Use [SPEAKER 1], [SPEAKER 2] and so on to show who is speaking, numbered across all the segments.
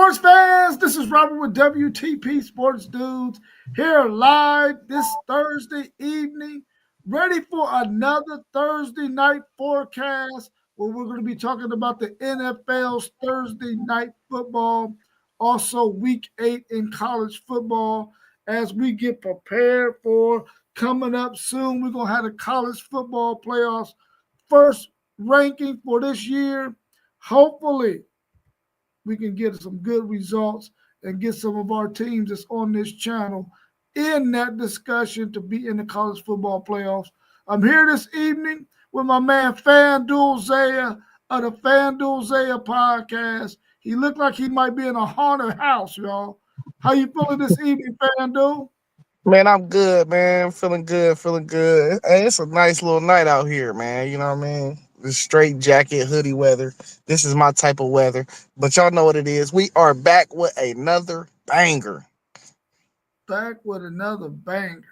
[SPEAKER 1] sports fans? This is Robert with WTP Sports Dudes here live this Thursday evening, ready for another Thursday night forecast where we're going to be talking about the NFL's Thursday night football, also week 8 in college football as we get prepared for coming up soon. We're going to have the college football playoffs first ranking for this year. Hopefully, we can get some good results and get some of our teams that's on this channel in that discussion to be in the college football playoffs. I'm here this evening with my man FanDuel Zaya of the FanDuel Zaya podcast. He looked like he might be in a haunted house, y'all. How you feeling this evening, FanDuel?
[SPEAKER 2] Man, I'm good, man. Feeling good, feeling good. Hey, it's a nice little night out here, man. You know what I mean? The straight jacket, hoodie weather. This is my type of weather. But y'all know what it is. We are back with another banger.
[SPEAKER 1] Back with another banger.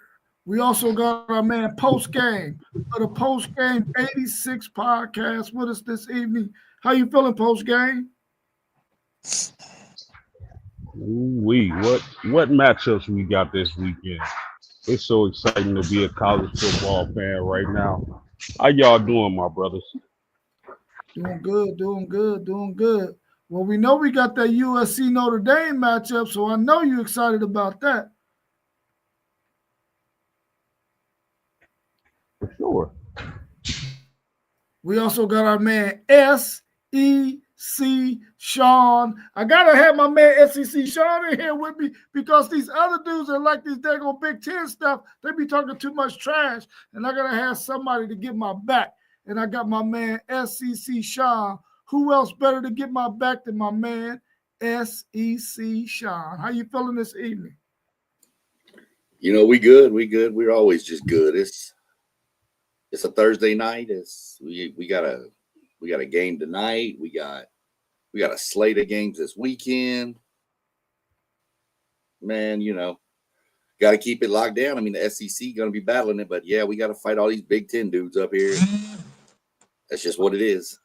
[SPEAKER 1] We also got our man Post Game for the Post Game 86 podcast with us this evening. How you feeling, Post Game?
[SPEAKER 3] What matchups we got this weekend? It's so exciting to be a college football fan right now. How y'all doing, my brothers?
[SPEAKER 1] Doing good, doing good, doing good. Well, we know we got that USC Notre Dame matchup, so I know you're excited about that.
[SPEAKER 3] For sure.
[SPEAKER 1] We also got our man SEC Sean. I gotta have my man SEC Sean in here with me because these other dudes are like these daggone Big Ten stuff. They be talking too much trash, and I gotta have somebody to get my back. And I got my man SEC Sean. Who else better to get my back than my man SEC Sean? How you feeling this evening?
[SPEAKER 4] You know, we good. We're always just good. It's a Thursday night. We got a game tonight. We got a slate of games this weekend. Man, you know, got to keep it locked down. I mean, the SEC going to be battling it, but yeah, we got to fight all these Big Ten dudes up here. That's just what it is.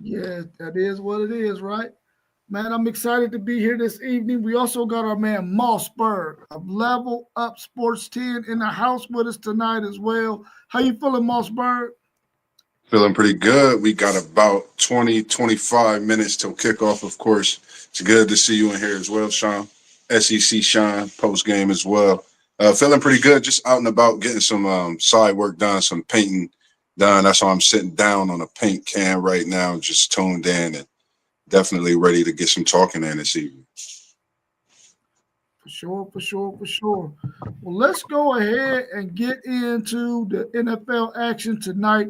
[SPEAKER 1] Yeah, that is what it is, right? Man, I'm excited to be here this evening. We also got our man Mossberg of Level Up Sports 10 in the house with us tonight as well. How you feeling, Mossberg?
[SPEAKER 5] Feeling pretty good. We got about 20, 25 minutes till kickoff, of course. It's good to see you in here as well, Sean. SEC Sean, post-game as well. Feeling pretty good, just out and about, getting some side work done, some painting done. That's why I'm sitting down on a paint can right now, just tuned in and definitely ready to get some talking in this evening.
[SPEAKER 1] For sure. Well, let's go ahead and get into the NFL action tonight.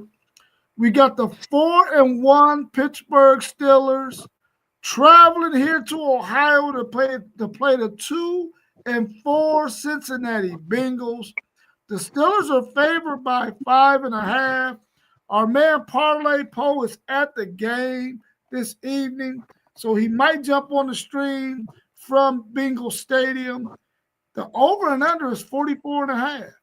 [SPEAKER 1] We got the 4-1 Pittsburgh Steelers traveling here to Ohio to play the 2-4 Cincinnati Bengals. The Steelers are favored by 5.5. Our man Parlay Poe is at the game this evening, so he might jump on the stream from Bengal Stadium. The over and under is 44.5.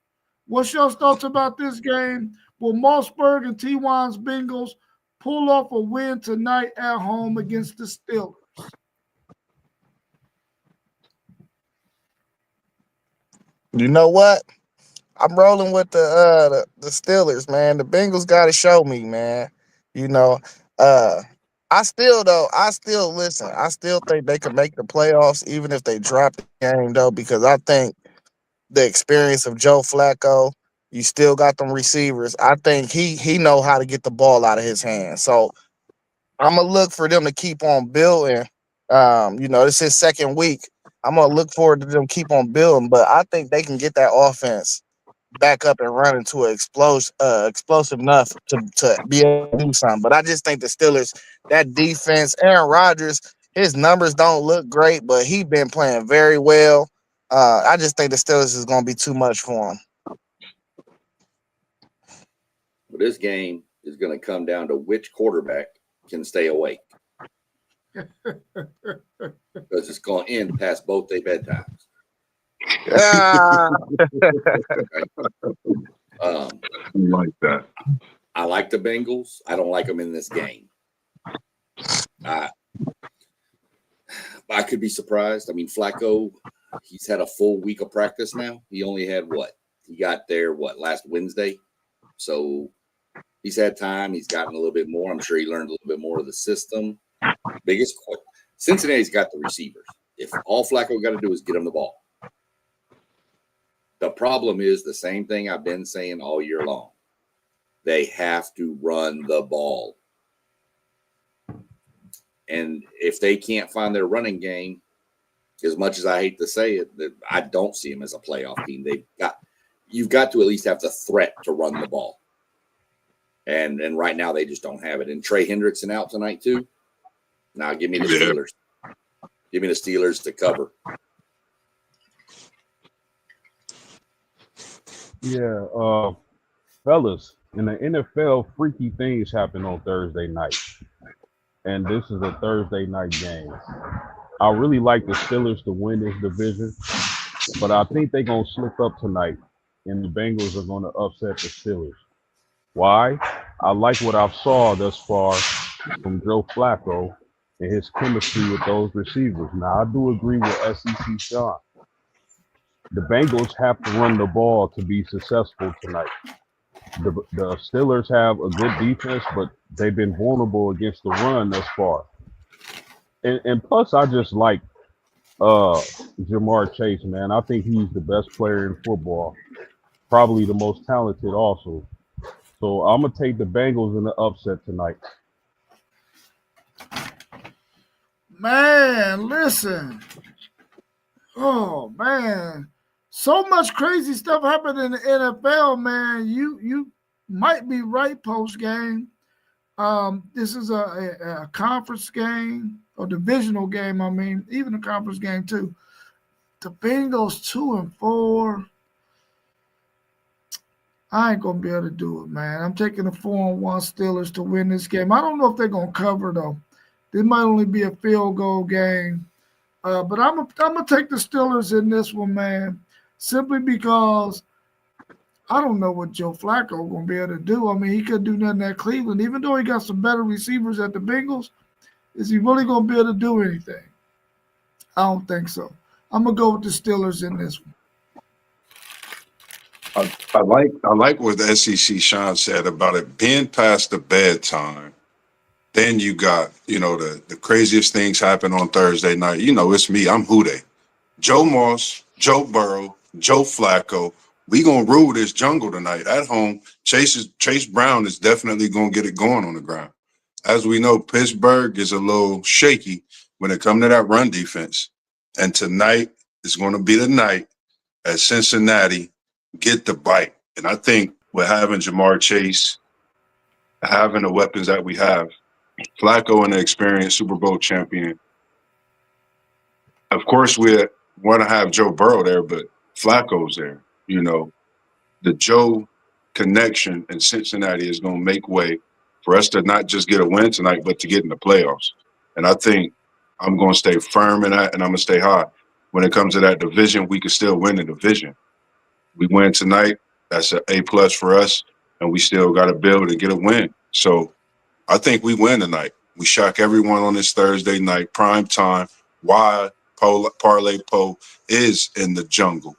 [SPEAKER 1] What's your thoughts about this game? Will Mossberg and T1's Bengals pull off a win tonight at home against the Steelers?
[SPEAKER 2] You know what? I'm rolling with the Steelers, man. The Bengals got to show me, man. You know, I still listen. I still think they can make the playoffs even if they drop the game though, because I think the experience of Joe Flacco, you still got them receivers. I think he know how to get the ball out of his hands. So I'm gonna look for them to keep on building. This is second week. I'm gonna look forward to them keep on building, but I think they can get that offense back up and running to an explosive enough to be able to do something. But I just think the Steelers, that defense, Aaron Rodgers, his numbers don't look great, but he been playing very well. I just think the Steelers is going to be too much for him.
[SPEAKER 4] But this game is going to come down to which quarterback can stay awake. Because it's going to end past both their bedtimes.
[SPEAKER 2] Ah.
[SPEAKER 5] Like that.
[SPEAKER 4] I like the Bengals. I don't like them in this game. I could be surprised. I mean, Flacco, he's had a full week of practice now. He only had what? He got there, last Wednesday? So he's had time. He's gotten a little bit more. I'm sure he learned a little bit more of the system. Cincinnati's got the receivers. If all Flacco got to do is get him the ball. The problem is the same thing I've been saying all year long. They have to run the ball. And if they can't find their running game, as much as I hate to say it, I don't see them as a playoff team. You've got to at least have the threat to run the ball. And right now they just don't have it. And Trey Hendrickson out tonight too. Now give me the Steelers. Give me the Steelers to cover.
[SPEAKER 3] Yeah, fellas, in the NFL, freaky things happen on Thursday night. And this is a Thursday night game. I really like the Steelers to win this division, but I think they're going to slip up tonight, and the Bengals are going to upset the Steelers. Why? I like what I've saw thus far from Joe Flacco and his chemistry with those receivers. Now, I do agree with SEC Sean. The Bengals have to run the ball to be successful tonight. The Steelers have a good defense, but they've been vulnerable against the run thus far. And plus, I just like Jamar Chase, man. I think he's the best player in football, probably the most talented also. So I'm going to take the Bengals in the upset tonight.
[SPEAKER 1] Man, listen. Oh, man. So much crazy stuff happened in the NFL, man. You might be right post game. This is a conference game or divisional game. I mean, even a conference game too. The Bengals 2-4. I ain't gonna be able to do it, man. I'm taking the 4-1 Steelers to win this game. I don't know if they're gonna cover though. This might only be a field goal game. But I'm gonna take the Steelers in this one, man, simply because I don't know what Joe Flacco gonna be able to do. I mean, he could do nothing at Cleveland, even though he got some better receivers at the Bengals. Is he really gonna be able to do anything? I don't think so. I'm gonna go with the Steelers in this one.
[SPEAKER 5] I like what the SEC Sean said about it being past the bedtime. Then you got, the craziest things happen on Thursday night. It's me. I'm Houday. Joe Moss, Joe Burrow, Joe Flacco. We gonna rule this jungle tonight at home. Chase Brown is definitely gonna get it going on the ground. As we know, Pittsburgh is a little shaky when it comes to that run defense. And tonight is going to be the night at Cincinnati get the bite. And I think with having Jamar Chase, having the weapons that we have, Flacco and the experienced Super Bowl champion. Of course, we want to have Joe Burrow there, but Flacco's there. The Joe connection in Cincinnati is going to make way for us to not just get a win tonight, but to get in the playoffs. And I think I'm going to stay firm in that, and I'm going to stay high. When it comes to that division, we can still win the division. We win tonight, that's an A+ for us, and we still got to build and get a win. So I think we win tonight. We shock everyone on this Thursday night, prime time, why Parlay Poe is in the jungle.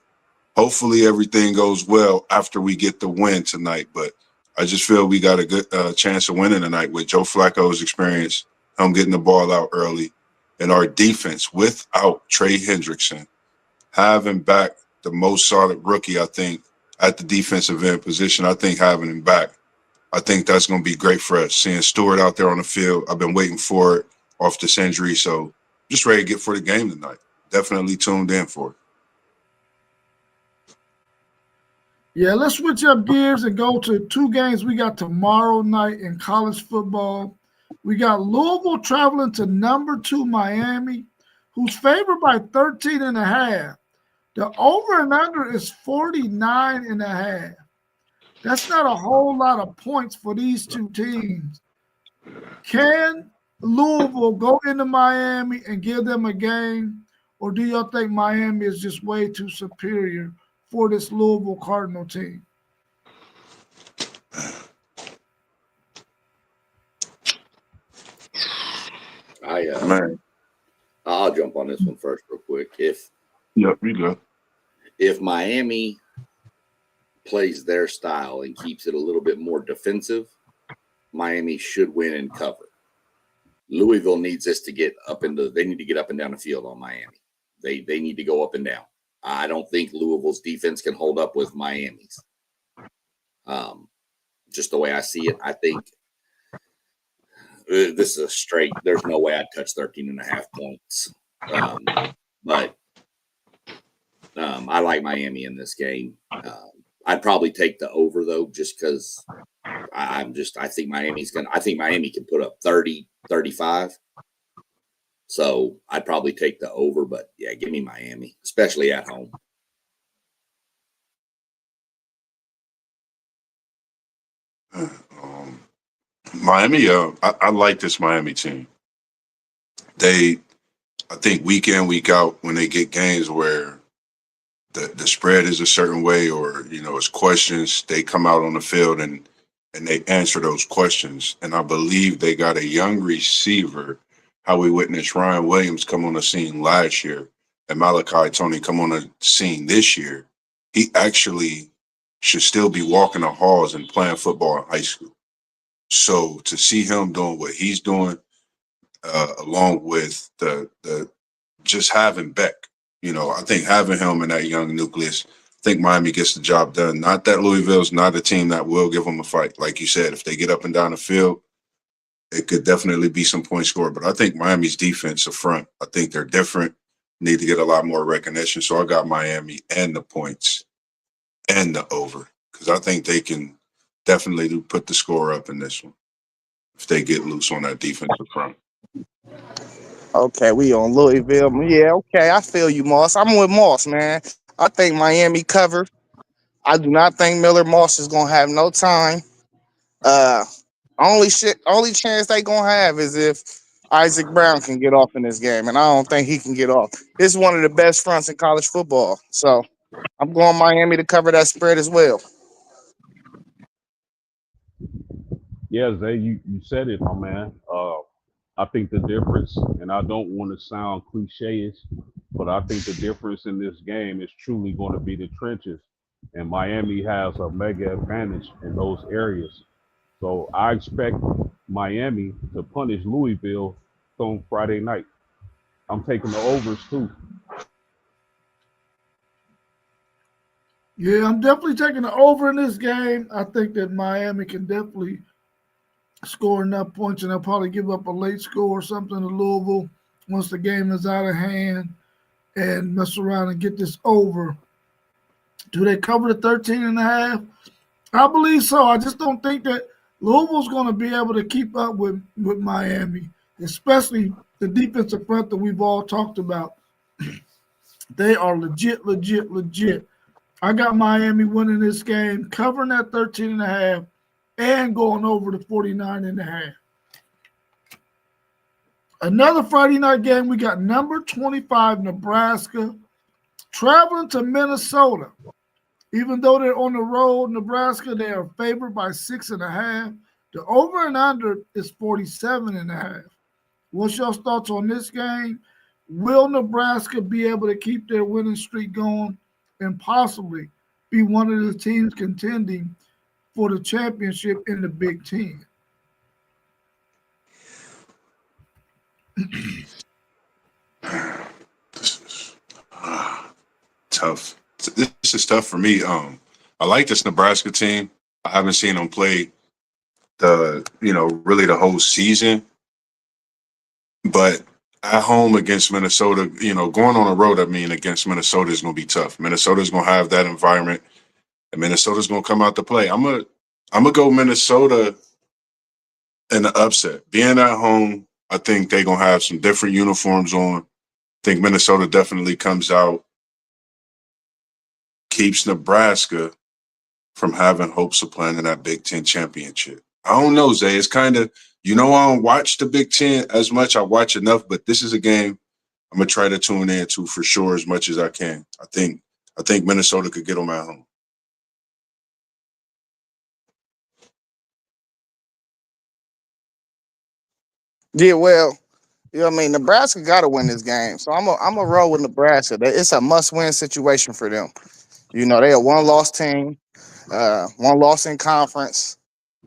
[SPEAKER 5] Hopefully everything goes well after we get the win tonight, but I just feel we got a good chance of winning tonight with Joe Flacco's experience, him getting the ball out early, and our defense without Trey Hendrickson, having back the most solid rookie, I think, at the defensive end position. I think having him back, I think that's going to be great for us. Seeing Stewart out there on the field, I've been waiting for it off this injury, so just ready to get for the game tonight. Definitely tuned in for it.
[SPEAKER 1] Yeah, let's switch up gears and go to two games we got tomorrow night in college football. We got Louisville traveling to number 2 Miami, who's favored by 13.5. The over and under is 49.5. That's not a whole lot of points for these two teams. Can Louisville go into Miami and give them a game, or do y'all think Miami is just way too superior for this Louisville Cardinal team?
[SPEAKER 4] I'll jump on this one first real quick.
[SPEAKER 5] Yep, we go.
[SPEAKER 4] If Miami plays their style and keeps it a little bit more defensive, Miami should win and cover. Louisville needs this to get up they need to get up and down the field on Miami. They need to go up and down. I don't think Louisville's defense can hold up with Miami's. Just the way I see it, I think this is a straight. There's no way I'd touch 13.5 points. But I like Miami in this game. I'd probably take the over though, just because I think Miami can put up 30, 35. So I'd probably take the over, but yeah, give me Miami, especially at home.
[SPEAKER 5] Miami, I like this Miami team. I think week in, week out, when they get games where the spread is a certain way, or it's questions, they come out on the field and they answer those questions. And I believe they got a young receiver, how we witnessed Ryan Williams come on the scene last year and Malachi Tony come on the scene this year. He actually should still be walking the halls and playing football in high school. So to see him doing what he's doing, along with the just having Beck, I think having him in that young nucleus, I think Miami gets the job done. Not that Louisville's not a team that will give them a fight. Like you said, if they get up and down the field, it could definitely be some point score. But I think Miami's defense up front, I think they're different, need to get a lot more recognition. So I got Miami and the points and the over, because I think they can definitely put the score up in this one if they get loose on that defensive front.
[SPEAKER 2] Okay, we on Louisville. Yeah, okay, I feel you, Moss. I'm with Moss, man. I think Miami covered. I do not think Miller Moss is gonna have no time. Uh, only chance they gonna have is if Isaac Brown can get off in this game, and I don't think he can get off. This is one of the best fronts in college football, so I'm going Miami to cover that spread as well.
[SPEAKER 3] Yeah, Zay, you said it, my man. I think the difference, and I don't want to sound cliche-ish, but I think the difference in this game is truly going to be the trenches. And Miami has a mega advantage in those areas. So I expect Miami to punish Louisville on Friday night. I'm taking the overs too.
[SPEAKER 1] Yeah, I'm definitely taking the over in this game. I think that Miami can definitely score enough points, and they'll probably give up a late score or something to Louisville once the game is out of hand and mess around and get this over. Do they cover the 13.5? I believe so. I just don't think that Louisville's going to be able to keep up with Miami, especially the defensive front that we've all talked about. They are legit, legit, legit. I got Miami winning this game, covering that 13.5, and going over the 49.5. Another Friday night game, we got number 25, Nebraska, traveling to Minnesota. Even though they're on the road, Nebraska, they are favored by 6.5. The over and under is 47.5. What's your thoughts on this game? Will Nebraska be able to keep their winning streak going and possibly be one of the teams contending for the championship in the Big Ten?
[SPEAKER 5] Tough. This is tough for me. I like this Nebraska team. I haven't seen them play really the whole season. But at home against Minnesota, going on the road, against Minnesota is going to be tough. Minnesota's going to have that environment, and Minnesota's going to come out to play. I'm gonna go Minnesota in the upset. Being at home, I think they're going to have some different uniforms on. I think Minnesota definitely comes out, keeps Nebraska from having hopes of playing in that Big Ten championship. I don't know, Zay. It's kind of, I don't watch the Big Ten as much. I watch enough, but this is a game I'm gonna try to tune in to for sure as much as I can. I think Minnesota could get them at home.
[SPEAKER 2] Yeah, well, You know what I mean? Nebraska got to win this game, so I'm a roll with Nebraska. It's a must-win situation for them. You know, they a one-loss team, one loss in conference.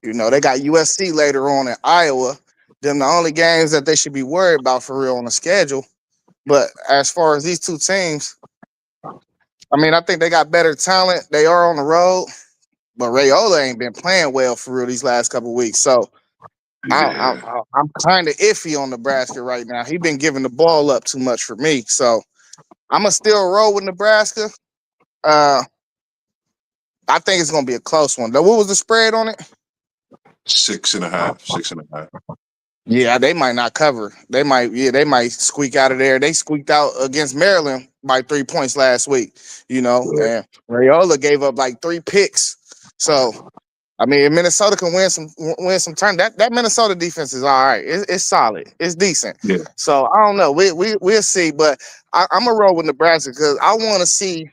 [SPEAKER 2] You know, they got USC later on in Iowa. Them the only games that they should be worried about for real on the schedule. But as far as these two teams, I mean, I think they got better talent. They are on the road, but Rayola ain't been playing well for real these last couple of weeks. So I'm kind of iffy on Nebraska right now. He been giving the ball up too much for me. So I'm gonna still roll with Nebraska. Uh, I think it's gonna be a close one. What was the spread on it?
[SPEAKER 5] 6.5. 6.5.
[SPEAKER 2] Yeah, they might not cover. They might squeak out of there. They squeaked out against Maryland by 3 points last week, you know, and Rayola gave up like 3 picks. So, I mean, if Minnesota can win some turn, that Minnesota defense is all right. It's solid. It's decent.
[SPEAKER 5] Yeah.
[SPEAKER 2] So I don't know. We'll see. But I'm gonna roll with Nebraska because I want to see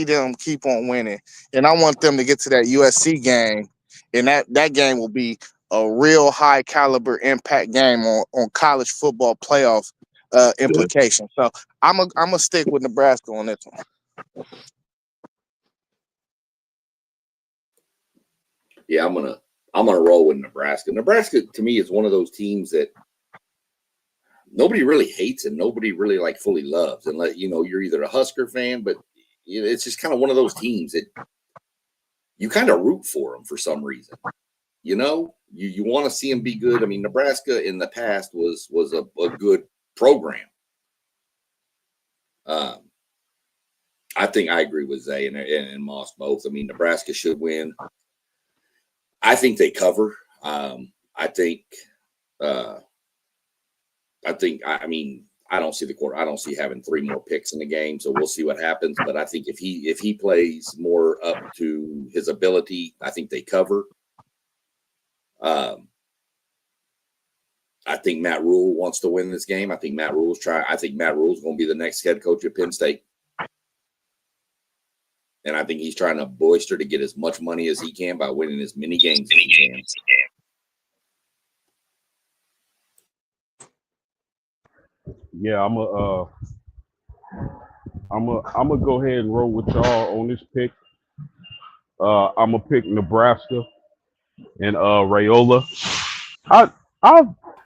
[SPEAKER 2] them keep on winning, and I want them to get to that USC game, and that game will be a real high caliber impact game on college football playoff implications. So I'm a stick with Nebraska on this one.
[SPEAKER 4] Yeah, I'm gonna roll with Nebraska. Nebraska to me is one of those teams that nobody really hates and nobody really like fully loves, and you're either a Husker fan, but it's just kind of one of those teams that you kind of root for them for some reason. You want to see them be good. I mean, Nebraska in the past was a good program. I think I agree with Zay and Moss both. I mean, Nebraska should win. I think they cover. I don't see the quarter. I don't see having 3 more picks in the game. So we'll see what happens. But I think if he plays more up to his ability, I think they cover. I think Matt Rule wants to win this game. I think Matt Rule's going to be the next head coach at Penn State. And I think he's trying to boister to get as much money as he can by winning as many games as he can.
[SPEAKER 3] Yeah, I'm gonna go ahead and roll with y'all on this pick. I'm gonna pick Nebraska and Rayola. I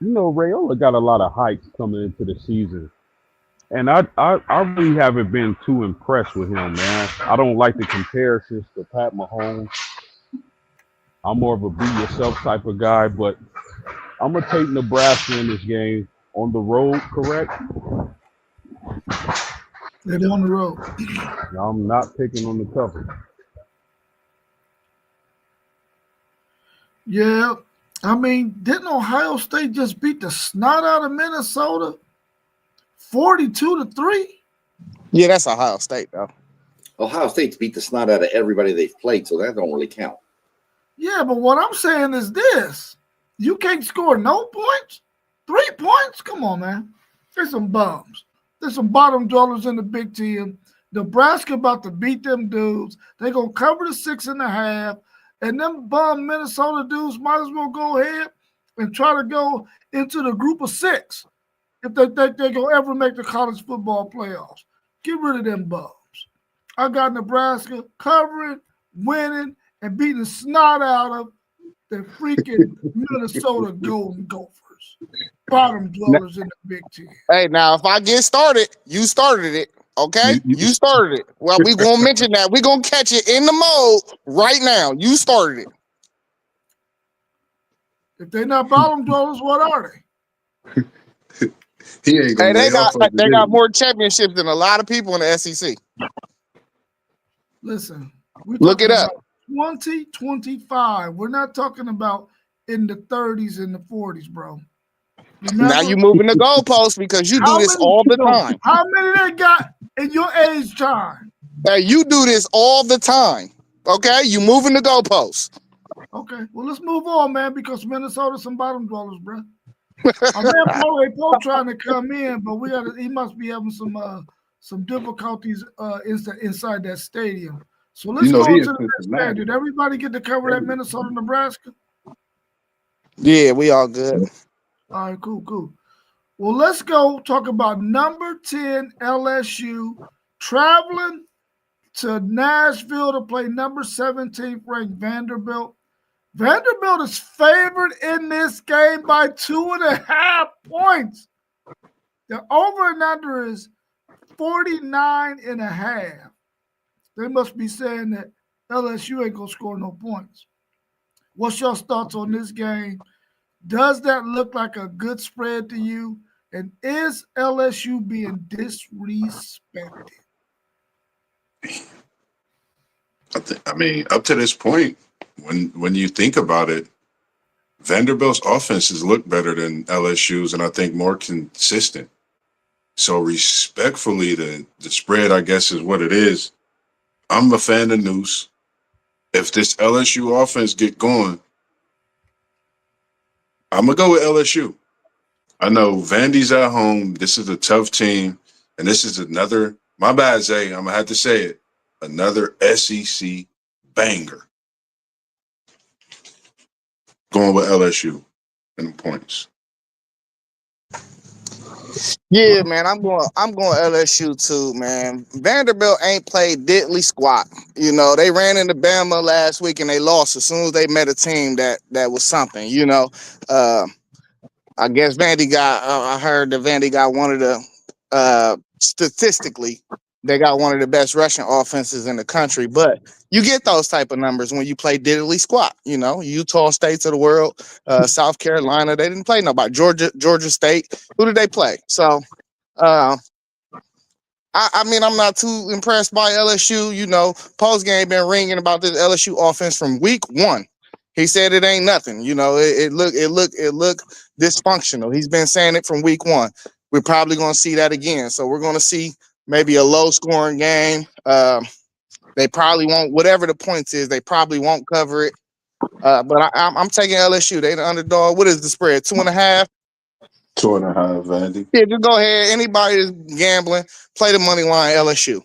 [SPEAKER 3] Rayola got a lot of hype coming into the season, and I really haven't been too impressed with him, man. I don't like the comparisons to Pat Mahomes. I'm more of a be yourself type of guy, but I'm gonna take Nebraska in this game on the road. Correct?
[SPEAKER 1] They're on the road.
[SPEAKER 3] I'm not picking on the cover.
[SPEAKER 1] Yeah. I mean, didn't Ohio State just beat the snot out of Minnesota 42-3?
[SPEAKER 2] Yeah, that's Ohio State though.
[SPEAKER 4] Ohio State's beat the snot out of everybody they've played, so that don't really count.
[SPEAKER 1] Yeah, but what I'm saying is this. You can't score no points? 3 points? Come on, man. There's some bums. There's some bottom dwellers in the Big Ten. Nebraska about to beat them dudes. They're going to cover the 6.5. And them bum Minnesota dudes might as well go ahead and try to go into the group of 6 if they think they're going to ever make the college football playoffs. Get rid of them bums. I got Nebraska covering, winning, and beating the snot out of the freaking Minnesota Golden Gophers. Bottom dwellers in the Big Ten.
[SPEAKER 2] Hey, now if I get started, you started it. Okay, you started it. Well, we gonna mention that. We gonna catch it in the mode right now. You started it.
[SPEAKER 1] If they're not bottom dwellers, what are they?
[SPEAKER 5] He ain't gonna
[SPEAKER 2] Hey,
[SPEAKER 5] lay
[SPEAKER 2] they got more championships than a lot of people in the SEC.
[SPEAKER 1] Listen, we're
[SPEAKER 2] Look it up.
[SPEAKER 1] 2025. We're not talking about in the 30s and the 40s, bro. Remember,
[SPEAKER 2] Now you moving the goalposts because you do this all the time.
[SPEAKER 1] How many they got in your age time?
[SPEAKER 2] Hey, you do this all the time. Okay, you moving the goalposts.
[SPEAKER 1] Okay, well let's move on, man, because Minnesota's some bottom dwellers, bro. Our man Poe trying to come in, but he must be having some difficulties inside that stadium. So let's go to the next man. Did everybody get to cover that Minnesota, Nebraska?
[SPEAKER 2] Yeah, we all good.
[SPEAKER 1] All right, cool. Well, let's go talk about number 10 LSU traveling to Nashville to play number 17 ranked Vanderbilt. Vanderbilt is favored in this game by 2.5 points. The over and under is 49.5. They must be saying that LSU ain't going to score no points. What's your thoughts on this game? Does that look like a good spread to you? And is LSU being disrespected?
[SPEAKER 5] I mean, up to this point, when you think about it, Vanderbilt's offenses look better than LSU's, and I think more consistent. So respectfully, the spread, I guess, is what it is. I'm a fan of Noose. If this LSU offense get going, I'm gonna go with LSU. I know Vandy's at home. This is a tough team, and this is another. My bad, Zay. I'm gonna have to say it. Another SEC banger. Going with LSU and the points.
[SPEAKER 2] Yeah, man, I'm going LSU too, man. Vanderbilt ain't played diddly squat. You know, they ran into Bama last week and they lost as soon as they met a team that was something. You know, I guess Vandy got. I heard that Vandy got one of the statistically they got one of the best rushing offenses in the country. But you get those type of numbers when you play diddly squat. You know, Utah States of the world, South Carolina, they didn't play nobody. Georgia State, who did they play? So, I mean, I'm not too impressed by LSU. You know, post game been ringing about this LSU offense from week one. He said it ain't nothing. You know, it look dysfunctional. He's been saying it from week one. We're probably going to see that again. So we're going to see maybe a low scoring game. They probably won't, whatever the points is, they probably won't cover it. But I'm taking LSU. They the underdog. What is the spread? 2.5?
[SPEAKER 5] 2.5, Vandy.
[SPEAKER 2] Yeah, just go ahead. Anybody that's gambling, play the money line LSU.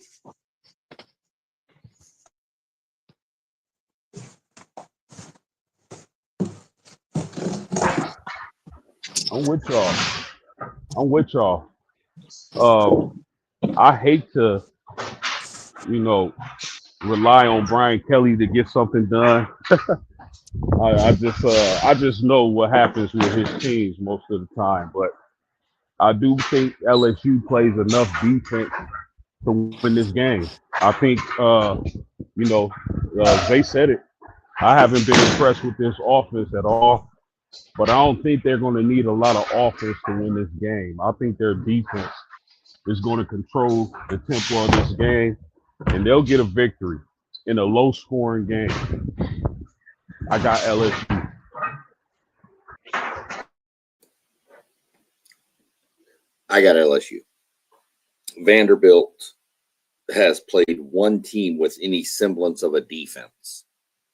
[SPEAKER 3] I'm with y'all. I hate to, rely on Brian Kelly to get something done. I just know what happens with his teams most of the time. But I do think LSU plays enough defense to win this game. I think, they said it. I haven't been impressed with this offense at all, but I don't think they're going to need a lot of offense to win this game. I think their defense is going to control the tempo of this game, and they'll get a victory in a low-scoring game. I got LSU.
[SPEAKER 4] I got LSU. Vanderbilt has played one team with any semblance of a defense,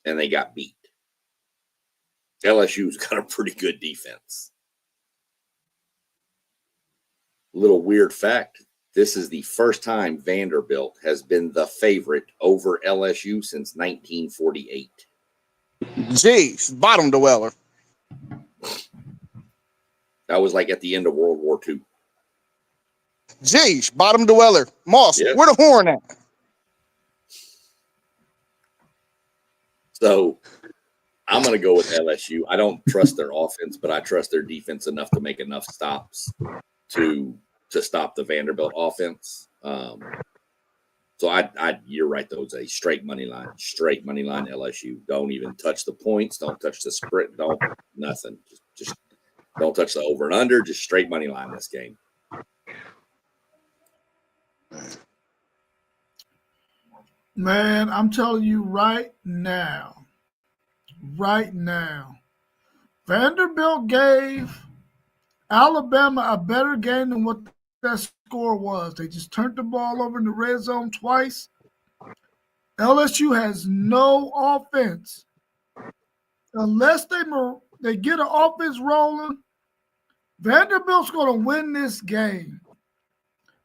[SPEAKER 4] and they got beat. LSU's got a pretty good defense. Little weird fact, this is the first time Vanderbilt has been the favorite over LSU since 1948.
[SPEAKER 2] Jeez, bottom dweller.
[SPEAKER 4] That was like at the end of World War II.
[SPEAKER 2] Jeez, bottom dweller. Moss,
[SPEAKER 4] Yeah.
[SPEAKER 2] where the horn at?
[SPEAKER 4] So I'm going to go with LSU. I don't trust their offense, but I trust their defense enough to make enough stops to stop the Vanderbilt offense. So you're right, though. It's a straight money line LSU. Don't even touch the points. Don't touch the spread. Don't nothing. Just don't touch the over and under. Just straight money line this game.
[SPEAKER 1] Man, I'm telling you right now, Vanderbilt gave Alabama a better game than what that score was. They just turned the ball over in the red zone twice. LSU has no offense. Unless they get an offense rolling, Vanderbilt's going to win this game.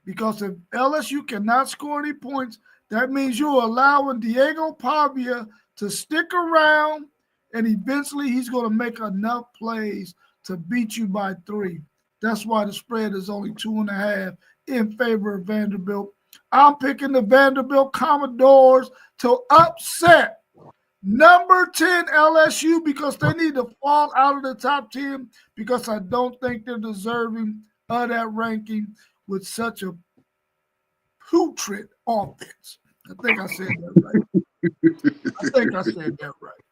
[SPEAKER 1] Because if LSU cannot score any points, that means you're allowing Diego Pavia to stick around, and eventually he's going to make enough plays to beat you by 3. That's why the spread is only 2.5 in favor of Vanderbilt. I'm picking the Vanderbilt Commodores to upset number 10 LSU because they need to fall out of the top 10 because I don't think they're deserving of that ranking with such a putrid offense. I think I said that right.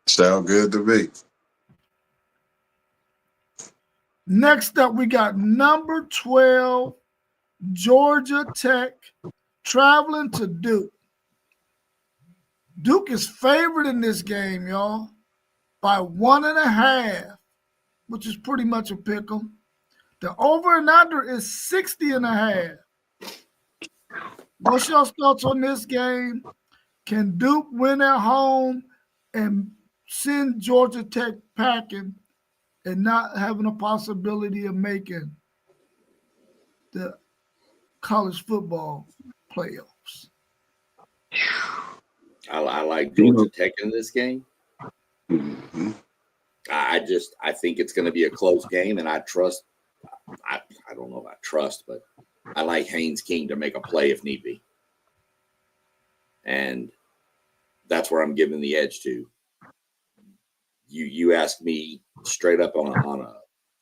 [SPEAKER 5] Sound good to me.
[SPEAKER 1] Next up, we got number 12, Georgia Tech, traveling to Duke. Duke is favored in this game, y'all, by 1.5, which is pretty much a pick 'em. The over and under is 60.5. What's your thoughts on this game? Can Duke win at home and send Georgia Tech packing and not having a possibility of making the college football playoffs?
[SPEAKER 4] I like Georgia Tech in this game.
[SPEAKER 5] Mm-hmm.
[SPEAKER 4] I think it's going to be a close game, and I trust. I don't know about trust, but I like Haynes King to make a play if need be, and that's where I'm giving the edge to. You asked me straight up on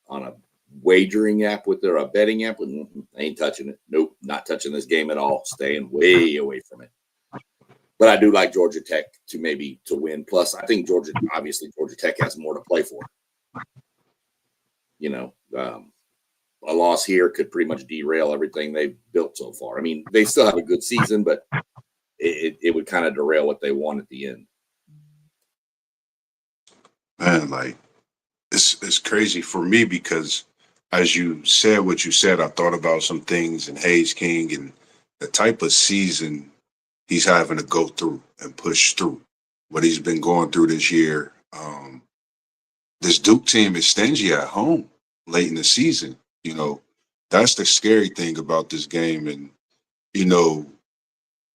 [SPEAKER 4] a wagering app with a betting app. I ain't touching it. Nope, not touching this game at all. Staying way away from it. But I do like Georgia Tech to win. Plus, I think Georgia Tech has more to play for. You know, a loss here could pretty much derail everything they've built so far. I mean, they still have a good season, but it would kind of derail what they want at the end.
[SPEAKER 5] Man, like it's crazy for me because as you said what you said, I thought about some things and Hayes King and the type of season he's having to go through and push through what he's been going through this year. This Duke team is stingy at home late in the season. You know, that's the scary thing about this game. And, you know,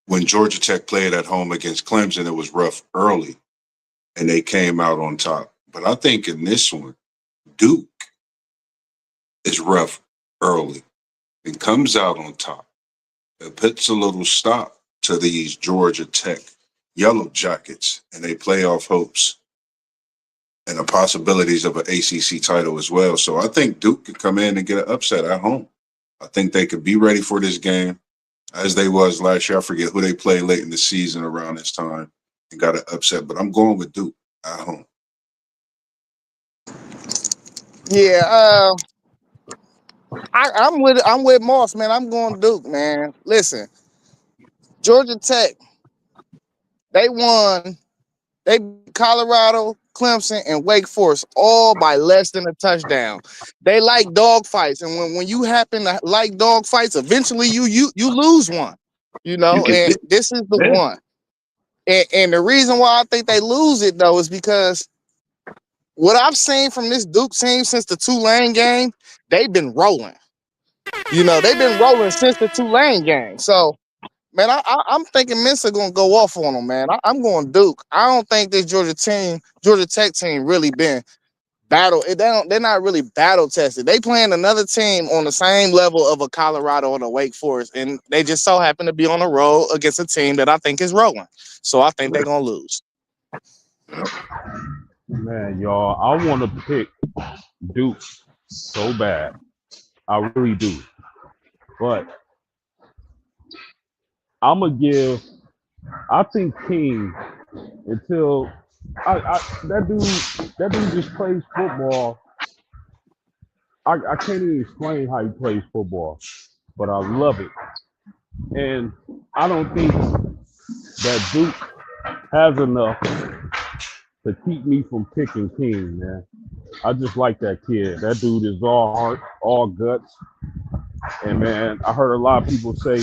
[SPEAKER 5] when Georgia Tech played at home against Clemson, it was rough early and they came out on top. But I think in this one, Duke is rough early and comes out on top. It puts a little stop to these Georgia Tech Yellow Jackets and their playoff hopes and the possibilities of an ACC title as well. So I think Duke could come in and get an upset at home. I think they could be ready for this game as they was last year. I forget who they played late in the season around this time and got an upset, but I'm going with Duke at home.
[SPEAKER 2] Yeah, I'm with Moss, man. I'm going Duke, man. Listen, Georgia Tech, they won. They beat Colorado, Clemson, and Wake Forest all by less than a touchdown. They like dog fights, and when you happen to like dog fights, eventually you lose one. You know, and this is the one. And the reason why I think they lose it though is because what I've seen from this Duke team since the Tulane game, they've been rolling. You know, they've been rolling since the Tulane game. So, man, I'm thinking Mensa gonna go off on them, man. I'm going Duke. I don't think this Georgia Tech team, really been battle. They're not really battle tested. They playing another team on the same level of a Colorado and a Wake Forest, and they just so happen to be on the road against a team that I think is rolling. So I think they're gonna lose.
[SPEAKER 3] Man, y'all, I want to pick Duke so bad. I really do. But I'm going to I think King, until that dude just plays football. I can't even explain how he plays football, but I love it. And I don't think that Duke has enough to keep me from picking King, man. I just like that kid. That dude is all heart, all guts. And, man, I heard a lot of people say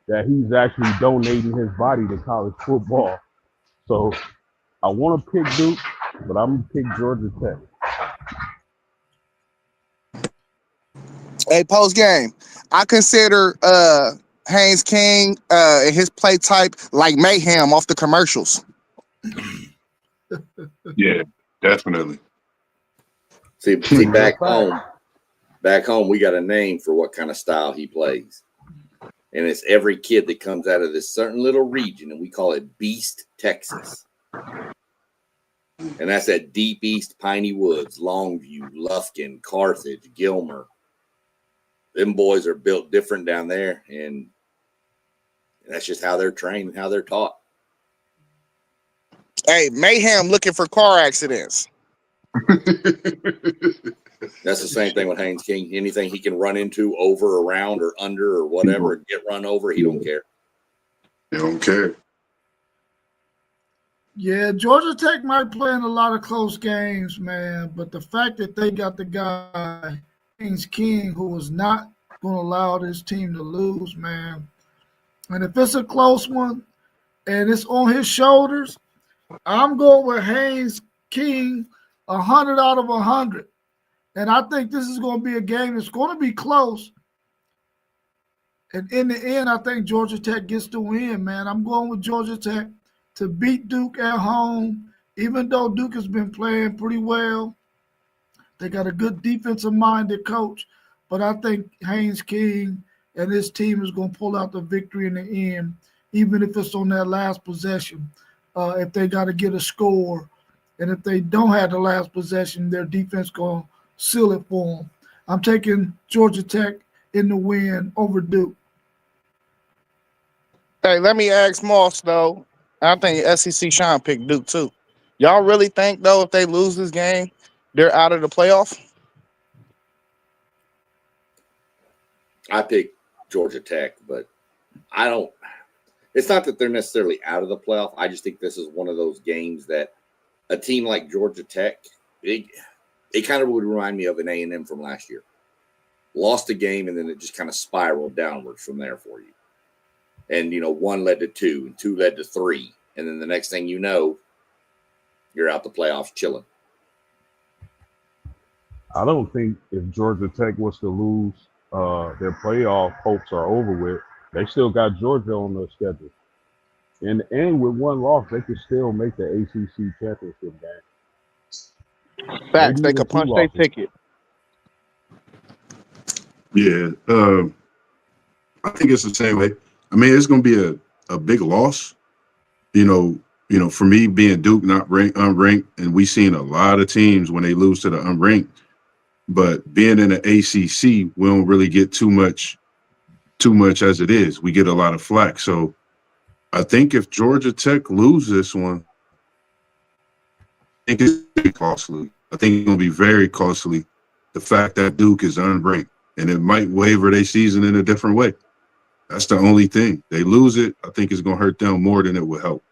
[SPEAKER 3] that he's actually donating his body to college football. So I want to pick Duke, but I'm going to pick Georgia Tech.
[SPEAKER 2] Hey, post game, I consider Haynes King and his play type like Mayhem off the commercials.
[SPEAKER 5] Yeah, definitely.
[SPEAKER 4] See back home, Back home, we got a name for what kind of style he plays. And it's every kid that comes out of this certain little region, and we call it Beast, Texas. And that's that deep east, Piney Woods, Longview, Lufkin, Carthage, Gilmer. Them boys are built different down there, and that's just how they're trained and how they're taught.
[SPEAKER 2] Hey, Mayhem looking for car accidents.
[SPEAKER 4] That's the same thing with Haynes King. Anything he can run into, over, around, or under, or whatever, get run over, he don't care.
[SPEAKER 5] They don't care.
[SPEAKER 1] Yeah, Georgia Tech might play in a lot of close games, man. But the fact that they got the guy, Haynes King, who was not going to allow this team to lose, man. And if it's a close one and it's on his shoulders, I'm going with Haynes King 100 out of 100. And I think this is going to be a game that's going to be close. And in the end, I think Georgia Tech gets the win, man. I'm going with Georgia Tech to beat Duke at home, even though Duke has been playing pretty well. They got a good defensive-minded coach. But I think Haynes King and his team is going to pull out the victory in the end, even if it's on that last possession. If they got to get a score, and if they don't have the last possession, their defense going to seal it for them. I'm taking Georgia Tech in the win over Duke.
[SPEAKER 2] Hey, let me ask Moss, though. I think SEC Sean picked Duke, too. Y'all really think, though, if they lose this game, they're out of the playoff?
[SPEAKER 4] I picked Georgia Tech, but I don't – it's not that they're necessarily out of the playoff. I just think this is one of those games that a team like Georgia Tech, it kind of would remind me of an A&M from last year. Lost a game, and then it just kind of spiraled downwards from there for you. And, one led to two, and two led to three. And then the next thing you know, you're out the playoffs chilling.
[SPEAKER 3] I don't think if Georgia Tech was to lose, their playoff hopes are over with. They still got Georgia on the schedule. And with one loss, they could still make the ACC championship game.
[SPEAKER 2] Facts.
[SPEAKER 3] Maybe
[SPEAKER 2] They
[SPEAKER 3] even
[SPEAKER 2] could punch
[SPEAKER 3] two
[SPEAKER 2] their
[SPEAKER 3] losses.
[SPEAKER 2] ticket.
[SPEAKER 5] Yeah, I think it's the same way. I mean, it's going to be a big loss. For me being Duke, not unranked, and we seen a lot of teams when they lose to the unranked. But being in the ACC, we don't really get too much as it is. We get a lot of flack. So I think if Georgia Tech loses this one, I think it's going to be costly. I think it's going to be very costly. The fact that Duke is unranked, and it might waver their season in a different way. That's the only thing. They lose it, I think it's going to hurt them more than it will help.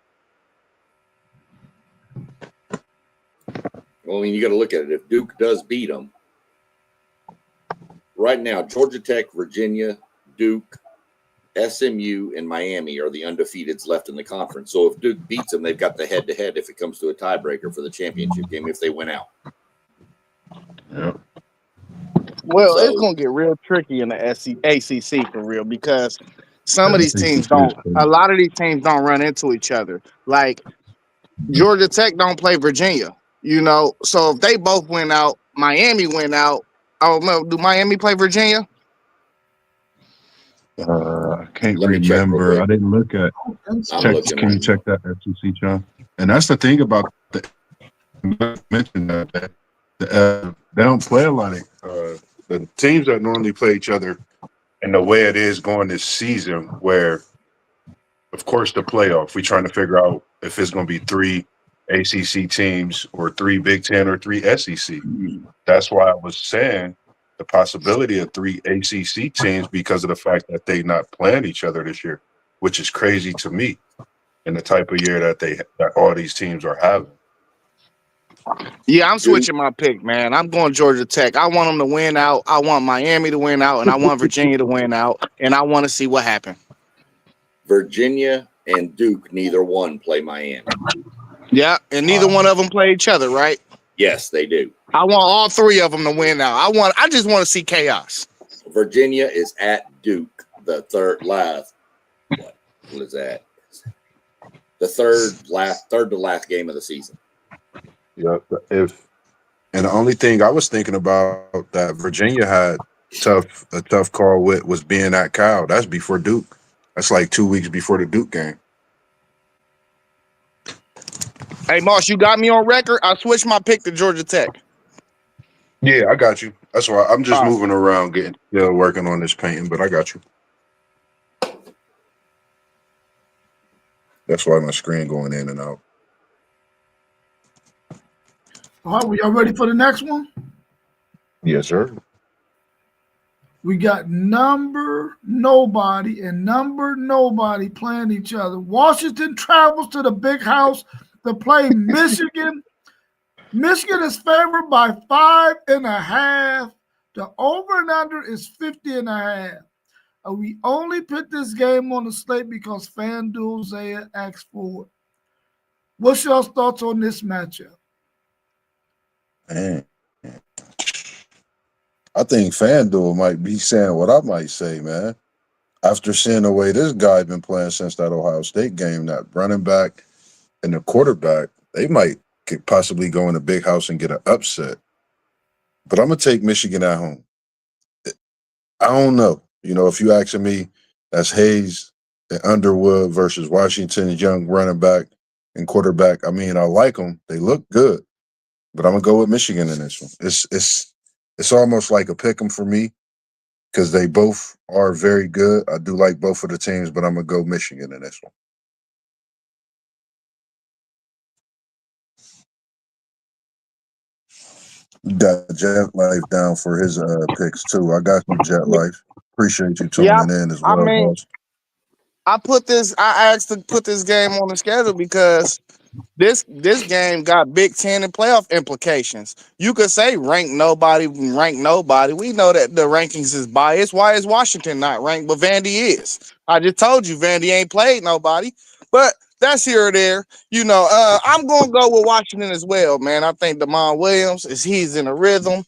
[SPEAKER 4] Well, I mean, you got to look at it. If Duke does beat them, right now, Georgia Tech, Virginia, Duke, SMU, and Miami are the undefeateds left in the conference. So if Duke beats them, they've got the head-to-head if it comes to a tiebreaker for the championship game if they win out.
[SPEAKER 5] Yeah.
[SPEAKER 2] Well, it's going to get real tricky in the ACC for real, because some of these teams a lot of these teams don't run into each other. Like Georgia Tech don't play Virginia, So if they both win out, Miami win out. Oh no, do Miami play Virginia?
[SPEAKER 5] I can't
[SPEAKER 4] Let me check real
[SPEAKER 5] remember.
[SPEAKER 4] quick.
[SPEAKER 5] I didn't look at. Can you check that SEC, John? And that's the thing about mention that they don't play a lot of the teams that normally play each other in the way it is going this season, where, of course, the playoff, we're trying to figure out if it's going to be 3 ACC teams or 3 Big Ten or 3 SEC. That's why I was saying the possibility of 3 ACC teams because of the fact that they not playing each other this year, which is crazy to me in the type of year that all these teams are having.
[SPEAKER 2] Yeah, I'm switching my pick, man. I'm going Georgia Tech. I want them to win out. I want Miami to win out, and I want Virginia to win out, and I want to see what happens.
[SPEAKER 4] Virginia and Duke, neither one play Miami.
[SPEAKER 2] Yeah, and neither one of them play each other, right?
[SPEAKER 4] Yes, they do.
[SPEAKER 2] I want all 3 of them to win out. I just want to see chaos.
[SPEAKER 4] Virginia is at Duke, the third is that? The third to last game of the season.
[SPEAKER 5] Yeah, and the only thing I was thinking about that Virginia had tough call with was being at Cal. That's before Duke. That's like 2 weeks before the Duke game.
[SPEAKER 2] Hey, Moss, you got me on record. I switched my pick to Georgia Tech.
[SPEAKER 5] Yeah, I got you. That's why I'm just
[SPEAKER 2] All right.
[SPEAKER 5] moving around, still working on this painting, but I got you. That's why my screen going in and out.
[SPEAKER 1] All right, we y'all ready for the next one?
[SPEAKER 5] Yes, sir.
[SPEAKER 1] We got number nobody and number nobody playing each other. Washington travels to the big house to play Michigan. Michigan is favored by 5.5. The over and under is 50.5. We only put this game on the slate because FanDuel Zaya asked for it. What's your thoughts on this matchup?
[SPEAKER 5] Man, I think FanDuel might be saying what I might say, man. After seeing the way this guy been playing since that Ohio State game, that running back and the quarterback, they might could possibly go in the big house and get an upset. But I'm gonna take Michigan at home. I don't know. You know, if you asking me, that's Hayes and Underwood versus Washington's young running back and quarterback. I mean, I like them. They look good, but I'm gonna go with Michigan in this one. It's almost like a pick 'em for me because they both are very good. I do like both of the teams, but I'm gonna go Michigan in this one. Got Jet Life down for his picks too. I got you, Jet Life. Appreciate you
[SPEAKER 2] Yeah,
[SPEAKER 5] tuning in as
[SPEAKER 2] I
[SPEAKER 5] well,
[SPEAKER 2] mean,
[SPEAKER 5] boss.
[SPEAKER 2] I asked to put this game on the schedule because this game got Big Ten and playoff implications. You could say rank nobody. We know that the rankings is biased. Why is Washington not ranked, but Vandy is? I just told you Vandy ain't played nobody, but that's here or there. You know, I'm gonna go with Washington as well, man. I think Damon Williams he's in a rhythm.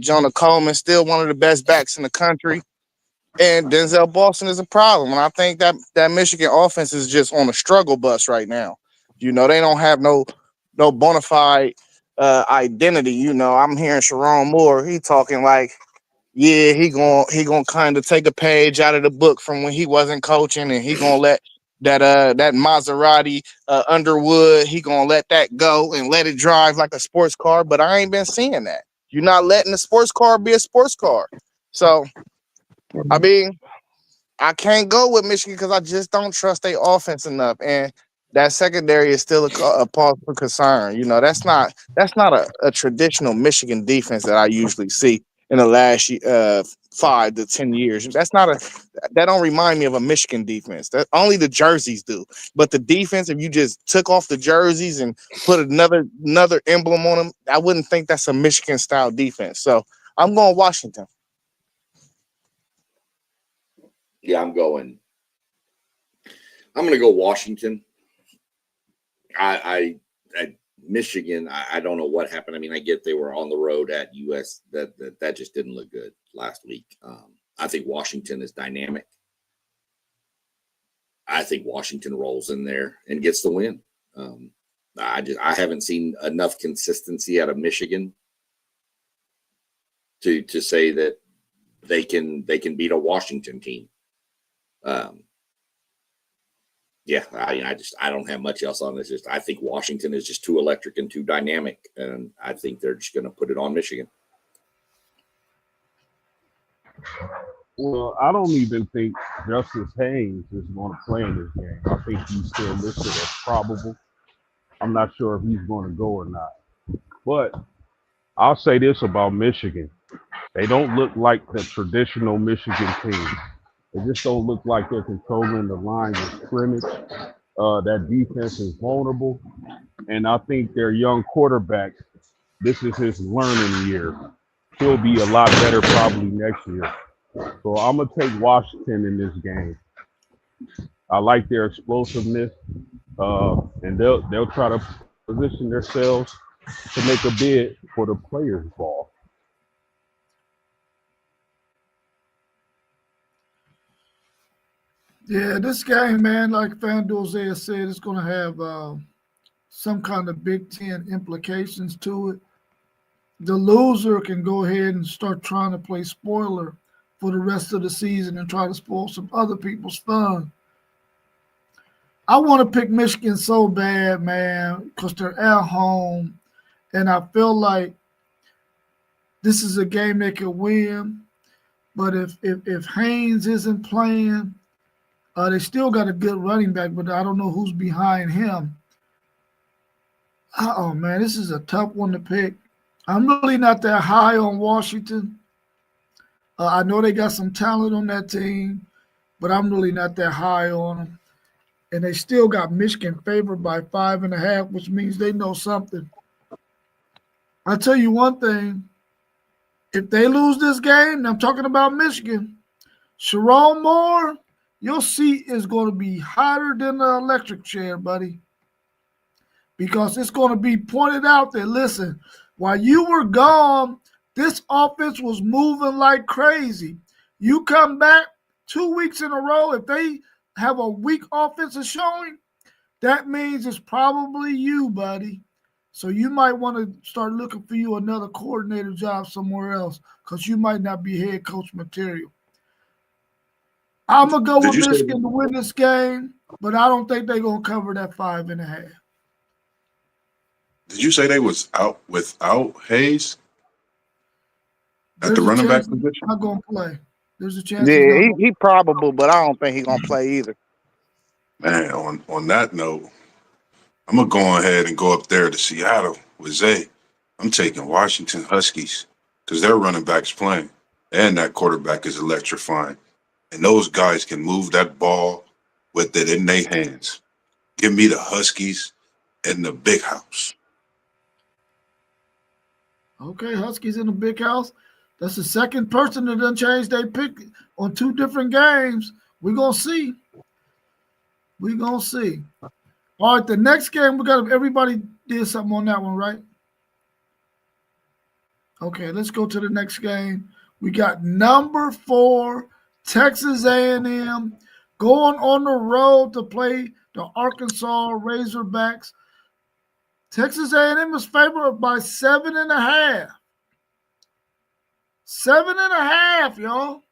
[SPEAKER 2] Jonah Coleman still one of the best backs in the country. And Denzel Boston is a problem. And I think that Michigan offense is just on a struggle bus right now. You know, they don't have no bona fide identity. You know, I'm hearing Sharon Moore. He talking like, yeah, he gonna kind of take a page out of the book from when he wasn't coaching, and he gonna let that Maserati Underwood, he gonna let that go and let it drive like a sports car. But I ain't been seeing that. You're not letting a sports car be a sports car. So I mean, I can't go with Michigan because I just don't trust their offense enough, and that secondary is still a cause for concern. You know, that's not a traditional Michigan defense that I usually see in the last 5 to 10 years. That don't remind me of a Michigan defense. That only the jerseys do, but the defense, if you just took off the jerseys and put another emblem on them, I wouldn't think that's a Michigan style defense. So I'm going Washington.
[SPEAKER 4] Yeah, I'm going to go Washington. I Michigan, I don't know what happened. I mean, I get they were on the road at US. That just didn't look good last week. I think Washington is dynamic. I think Washington rolls in there and gets the win. I haven't seen enough consistency out of Michigan to say that they can beat a Washington team. Yeah, I don't have much else on this. I think Washington is just too electric and too dynamic, and I think they're just going to put it on Michigan.
[SPEAKER 3] Well, I don't even think Justice Haynes is going to play in this game. I think he's still listed as probable. I'm not sure if he's going to go or not. But I'll say this about Michigan. They don't look like the traditional Michigan team. They just don't look like they're controlling the line of scrimmage. That defense is vulnerable. And I think their young quarterback, this is his learning year. He'll be a lot better probably next year. So I'm going to take Washington in this game. I like their explosiveness, and they'll try to position themselves to make a bid for the Players Ball.
[SPEAKER 1] Yeah, this game, man, like FanDuel Zaya said, it's going to have some kind of Big Ten implications to it. the loser can go ahead and start trying to play spoiler for the rest of the season and try to spoil some other people's fun. I want to pick Michigan so bad, man, because they're at home, and I feel like this is a game they could win. But if Haynes isn't playing, they still got a good running back, but I don't know who's behind him. Oh man, this is a tough one to pick. I'm really not that high on Washington. I know they got some talent on that team, but I'm really not that high on them. And they still got Michigan favored by 5.5, which means they know something. I tell you one thing: if they lose this game, and I'm talking about Michigan, Sharon Moore, your seat is going to be hotter than the electric chair, buddy, because it's going to be pointed out that, listen, while you were gone, this offense was moving like crazy. You come back 2 weeks in a row, if they have a weak offensive showing, that means it's probably you, buddy. So you might want to start looking for you another coordinator job somewhere else because you might not be head coach material. I'm going to go
[SPEAKER 5] Did
[SPEAKER 1] with
[SPEAKER 5] you say?
[SPEAKER 1] Michigan to win this game, but I don't think they're going to cover that 5.5.
[SPEAKER 5] Did you say they was out without Hayes at the
[SPEAKER 1] There's a
[SPEAKER 5] running back
[SPEAKER 1] chance he's
[SPEAKER 5] position?
[SPEAKER 1] not going to play. There's a chance he's
[SPEAKER 2] Yeah,
[SPEAKER 1] not
[SPEAKER 2] he,
[SPEAKER 1] going to
[SPEAKER 2] he probable, but I don't think he gonna play either.
[SPEAKER 5] Man, on that note, I'm gonna go ahead and go up there to Seattle with Zay. I'm taking Washington Huskies because their running back's playing, and that quarterback is electrifying, and those guys can move that ball with it in their hands. Give me the Huskies in the big house.
[SPEAKER 1] Okay, Huskies in the big house. That's the second person that done changed their pick on two different games. We're going to see. We're going to see. All right, the next game, we got everybody did something on that one, right? Okay, let's go to the next game. We got number 4, Texas A&M, going on the road to play the Arkansas Razorbacks. Texas A&M is favored by 7.5. 7.5, y'all.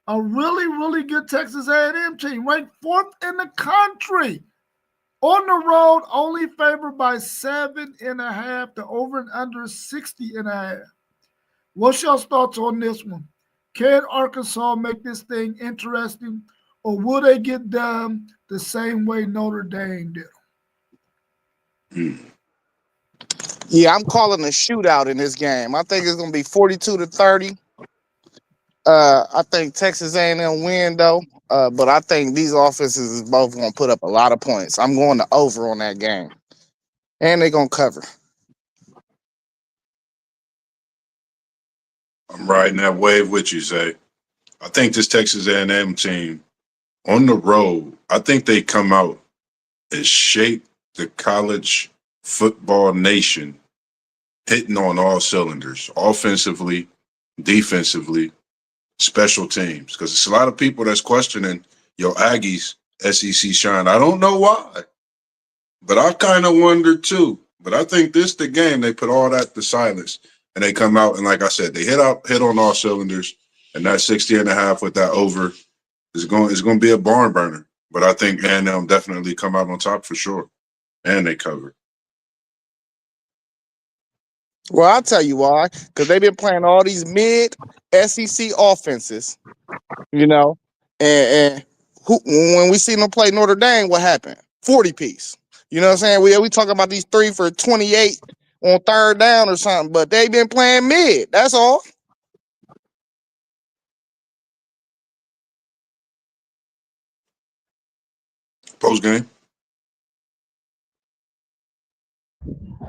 [SPEAKER 1] A really, really good Texas A&M team, ranked 4th in the country. On the road, only favored by 7.5. The over and under 60.5. What's your thoughts on this one? Can Arkansas make this thing interesting, or will they get done the same way Notre Dame did?
[SPEAKER 5] Hmm.
[SPEAKER 2] Yeah, I'm calling a shootout in this game. I think it's gonna be 42-30. I think Texas A&M win though. But I think these offenses is both gonna put up a lot of points. I'm going to over on that game, and they're gonna cover.
[SPEAKER 5] I'm riding that wave with you, Zay. I think this Texas A&M team on the road, I think they come out and shake the college football nation, hitting on all cylinders, offensively, defensively, special teams. Because it's a lot of people that's questioning your Aggies SEC shine. I don't know why, but I kind of wonder too. But I think this the game they put all that to silence and they come out and like I said, they hit on all cylinders, and that 60.5 with that over is going to be a barn burner. But I think A&M definitely come out on top for sure, and they cover.
[SPEAKER 2] Well, I'll tell you why. Because they've been playing all these mid SEC offenses, you know, and when we seen them play Notre Dame, what happened? 40 piece. You know what I'm saying? We talking about these 3 for 28 on third down or something, but they've been playing mid. That's all.
[SPEAKER 5] Post game.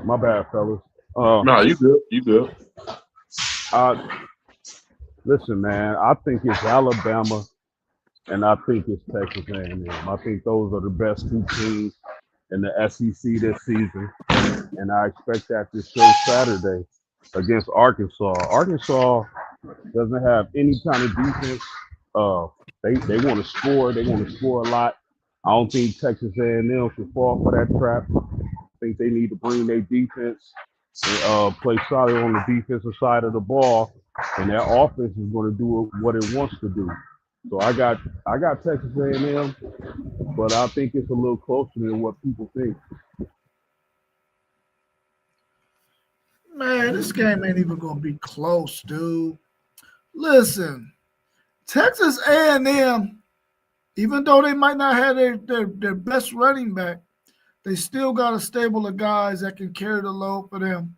[SPEAKER 3] My bad, fellas. Uh,
[SPEAKER 5] Nah, you good. You good.
[SPEAKER 3] I listen, man. I think it's Alabama, and I think it's Texas A&M. I think those are the best two teams in the SEC this season, and I expect that to show Saturday against Arkansas. Arkansas doesn't have any kind of defense. Uh, they want to score. They want to score a lot. I don't think Texas A&M should fall for that trap. I think they need to bring their defense play solid on the defensive side of the ball, and that offense is going to do what it wants to do. So I got Texas A&M, but I think it's a little closer than what people think.
[SPEAKER 1] Man, this game ain't even gonna be close, dude. Listen, Texas A&M, even though they might not have their best running back, they still got a stable of guys that can carry the load for them.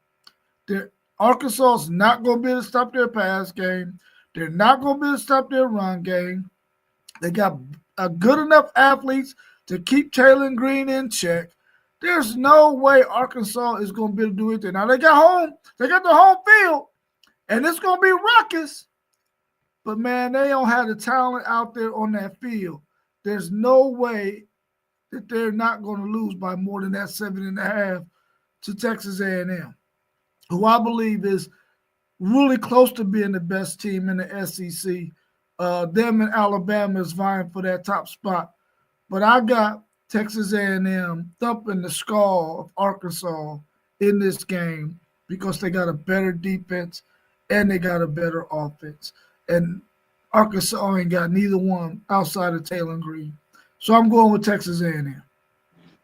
[SPEAKER 1] Arkansas is not going to be able to stop their pass game. They're not going to be able to stop their run game. They got good enough athletes to keep Taylor Green in check. There's no way Arkansas is going to be able to do anything. Now, they got the home field, and it's going to be ruckus. But, man, they don't have the talent out there on that field. There's no way that they're not going to lose by more than that 7.5 to Texas A&M, who I believe is really close to being the best team in the SEC. Them and Alabama is vying for that top spot. But I got Texas A&M thumping the skull of Arkansas in this game because they got a better defense and they got a better offense. And Arkansas ain't got neither one outside of Taylor Green. So I'm going with Texas A&M.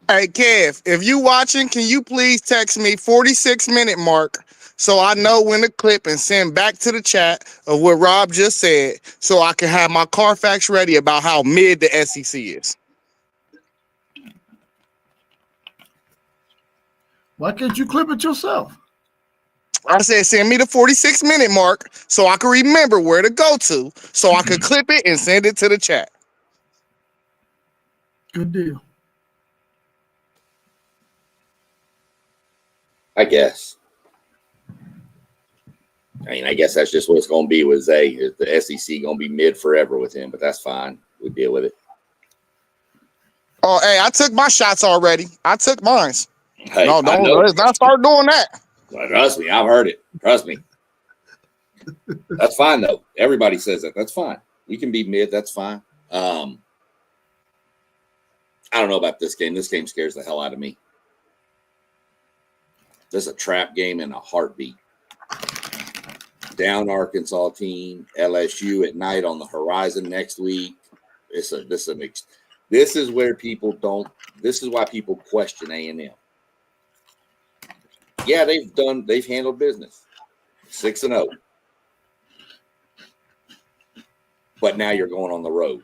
[SPEAKER 2] Hey, Kev, if you watching, can you please text me 46-minute mark so I know when to clip and send back to the chat of what Rob just said so I can have my Carfax ready about how mid the SEC is.
[SPEAKER 1] Why can't you clip it yourself?
[SPEAKER 2] I said send me the 46-minute mark so I can remember where to go to so I can clip it and send it to the chat.
[SPEAKER 1] Good deal.
[SPEAKER 4] I guess. I mean, I guess that's just what it's going to be with Zay. The SEC going to be mid forever with him, but that's fine. We deal with it.
[SPEAKER 2] Oh, hey, I took my shots already. I took mine.
[SPEAKER 4] Hey,
[SPEAKER 2] No, let's not start doing that.
[SPEAKER 4] Well, trust me, I've heard it. Trust me. That's fine, though. Everybody says that. That's fine. We can be mid. That's fine. I don't know about this game. This game scares the hell out of me. This is a trap game in a heartbeat. Down Arkansas team, LSU at night on the horizon next week. This is where people don't. This is why people question A&M. Yeah, they've handled business, 6-0. But now you're going on the road.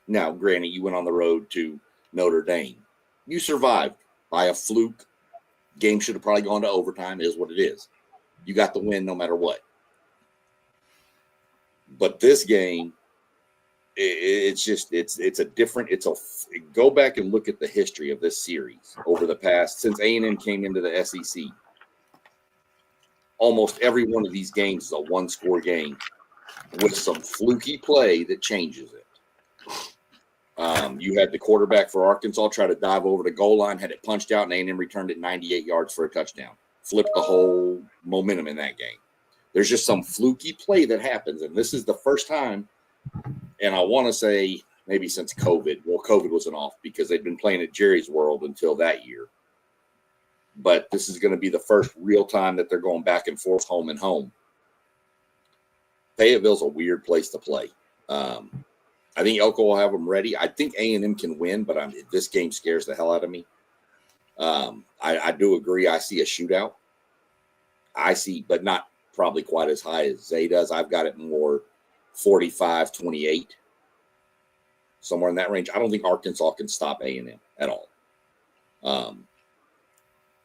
[SPEAKER 4] Now, granted, you went on the road to Notre Dame. You survived by a fluke. Game should have probably gone to overtime. It is what it is. You got the win no matter what. But this game, go back and look at the history of this series over the past, since A&M came into the SEC. Almost every one of these games is a one-score game with some fluky play that changes it. You had the quarterback for Arkansas try to dive over the goal line, had it punched out, and A&M returned it 98 yards for a touchdown. Flipped the whole momentum in that game. There's just some fluky play that happens, and this is the first time, and I want to say maybe since COVID. Well, COVID wasn't off because they'd been playing at Jerry's World until that year. But this is going to be the first real time that they're going back and forth, home and home. Fayetteville's a weird place to play. I think Elko will have them ready. I think A&M can win, but this game scares the hell out of me. I do agree. I see a shootout. But not probably quite as high as Zay does. I've got it more 45-28, somewhere in that range. I don't think Arkansas can stop A&M at all.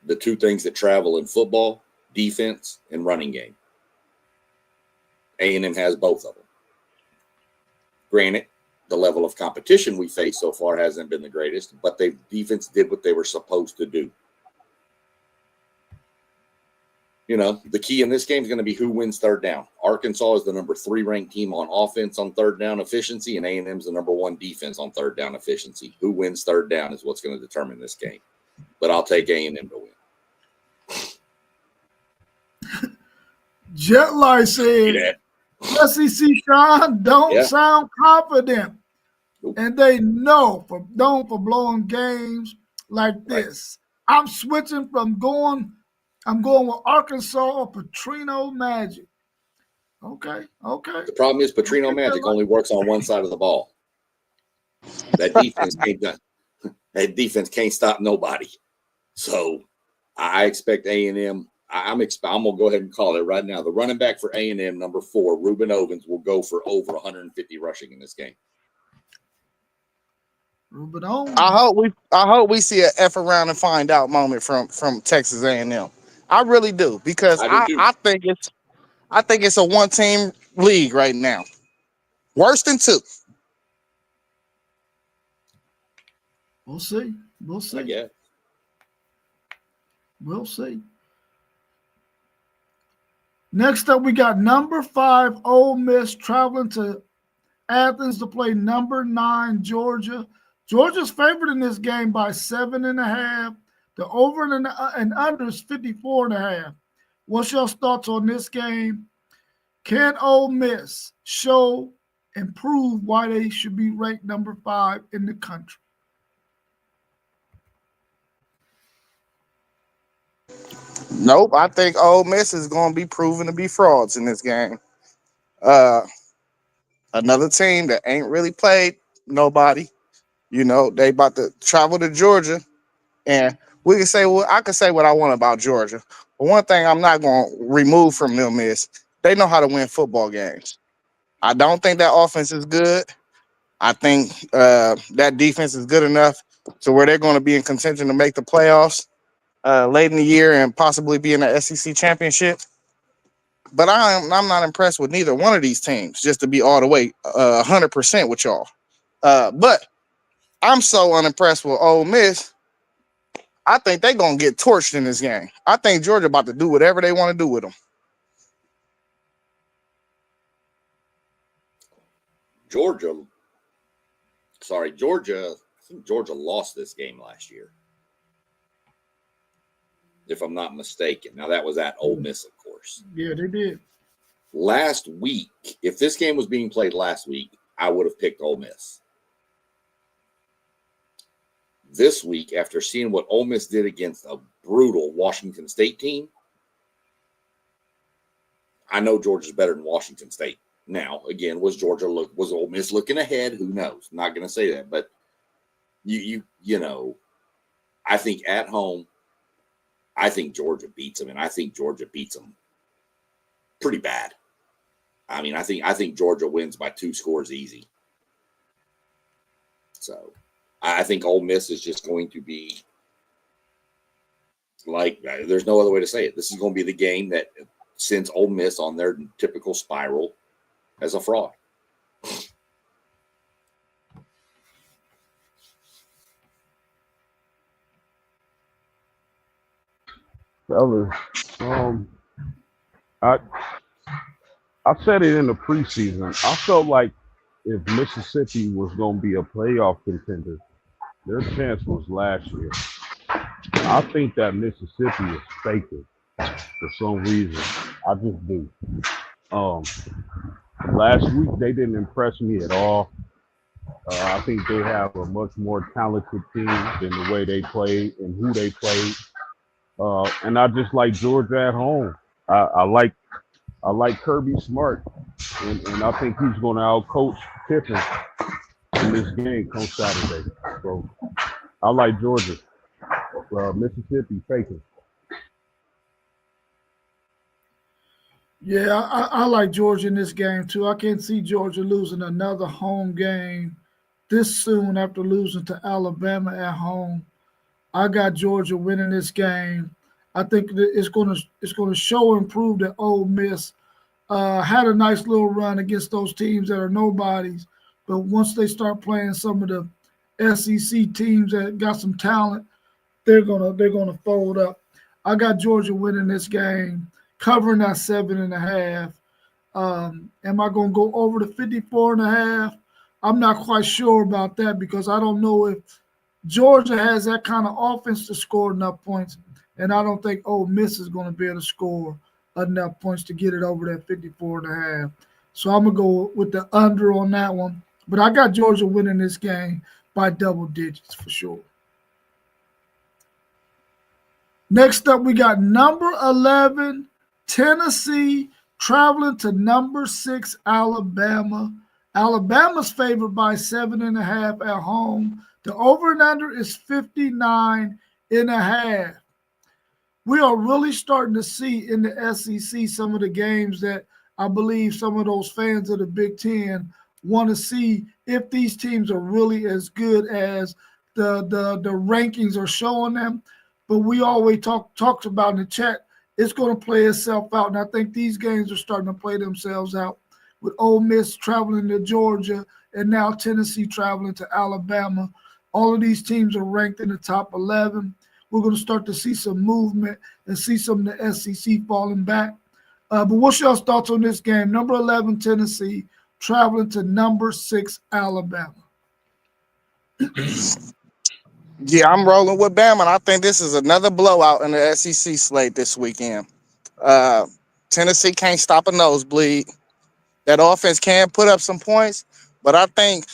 [SPEAKER 4] The two things that travel in football, defense and running game. A&M has both of them. Granted, the level of competition we face so far hasn't been the greatest, but defense did what they were supposed to do. You know, the key in this game is going to be who wins third down. Arkansas is the number 3 ranked team on offense on third down efficiency, and A&M is the number 1 defense on third down efficiency. Who wins third down is what's going to determine this game. But I'll take A&M to win.
[SPEAKER 1] Jet Light said, SEC Sean don't sound confident. Nope. And they known for blowing games like this. Right. I'm switching from going I'm going with Arkansas or Petrino Magic. Okay.
[SPEAKER 4] The problem is Petrino Magic only works on one side of the ball. That defense can't stop nobody. So I expect A&M. I'm gonna go ahead and call it right now. The running back for A&M, number 4, Reuben Owens, will go for over 150 rushing in this game.
[SPEAKER 1] Reuben Owens.
[SPEAKER 2] I hope we see a F around and find out moment from Texas A&M. I really do, because I think it's a one team league right now. Worse than 2.
[SPEAKER 1] We'll see.
[SPEAKER 4] I guess.
[SPEAKER 1] We'll see. Next up, we got number 5 Ole Miss traveling to Athens to play number 9 Georgia. Georgia's favored in this game by 7.5. The over and under is 54.5. What's your thoughts on this game? Can Ole Miss show and prove why they should be ranked number 5 in the country?
[SPEAKER 2] Nope, I think Ole Miss is going to be proven to be frauds in this game. Another team that ain't really played nobody. You know, they about to travel to Georgia, and we can say, well, I can say what I want about Georgia. But one thing I'm not going to remove from them is they know how to win football games. I don't think that offense is good. I think that defense is good enough to where they're going to be in contention to make the playoffs late in the year and possibly be in the SEC championship. But I'm not impressed with neither one of these teams, just to be all the way 100% with y'all. But I'm so unimpressed with Ole Miss. I think they're going to get torched in this game. I think Georgia about to do whatever they want to do with them.
[SPEAKER 4] Georgia. I think Georgia lost this game last year, if I'm not mistaken. Now, that was at Ole Miss, of course.
[SPEAKER 1] Yeah, they did.
[SPEAKER 4] Last week, if this game was being played last week, I would have picked Ole Miss. This week, after seeing what Ole Miss did against a brutal Washington State team, I know Georgia's better than Washington State. Now, again, was Ole Miss looking ahead? Who knows? I'm not going to say that, but you know, I think at home, I think Georgia beats them, and I think Georgia beats them pretty bad. I mean, I think Georgia wins by 2 scores easy. So, I think Ole Miss is just going to be like, there's no other way to say it. This is going to be the game that sends Ole Miss on their typical spiral as a fraud.
[SPEAKER 3] Fellas, I said it in the preseason. I felt like if Mississippi was going to be a playoff contender, their chance was last year. I think that Mississippi is faking for some reason. I just do. Last week they didn't impress me at all. I think they have a much more talented team than the way they played and who they played. And I just like Georgia at home. I like Kirby Smart, and I think he's going to outcoach Pippen in this game come Saturday. So I like Georgia. Mississippi faking.
[SPEAKER 1] Yeah, I like Georgia in this game too. I can't see Georgia losing another home game this soon after losing to Alabama at home. I got Georgia winning this game. I think that it's going to show and prove that Ole Miss had a nice little run against those teams that are nobodies, but once they start playing some of the SEC teams that got some talent, they're gonna fold up. I got Georgia winning this game, covering that 7.5. Am I gonna go over the 54.5? I'm not quite sure about that because I don't know if Georgia has that kind of offense to score enough points, and I don't think Ole Miss is going to be able to score enough points to get it over that 54.5. So I'm going to go with the under on that one. But I got Georgia winning this game by double digits for sure. Next up, we got number 11, Tennessee, traveling to number 6, Alabama. Alabama's favored by 7.5 at home. The over and under is 59.5. We are really starting to see in the SEC some of the games that I believe some of those fans of the Big Ten want to see if these teams are really as good as the rankings are showing them. But we always talks about in the chat, it's going to play itself out. And I think these games are starting to play themselves out with Ole Miss traveling to Georgia and now Tennessee traveling to Alabama. All of these teams are ranked in the top 11. We're going to start to see some movement and see some of the SEC falling back. But what's your thoughts on this game? Number 11, Tennessee, traveling to number 6, Alabama.
[SPEAKER 2] Yeah, I'm rolling with Bama, and I think this is another blowout in the SEC slate this weekend. Uh, Tennessee can't stop a nosebleed. That offense can put up some points, but I think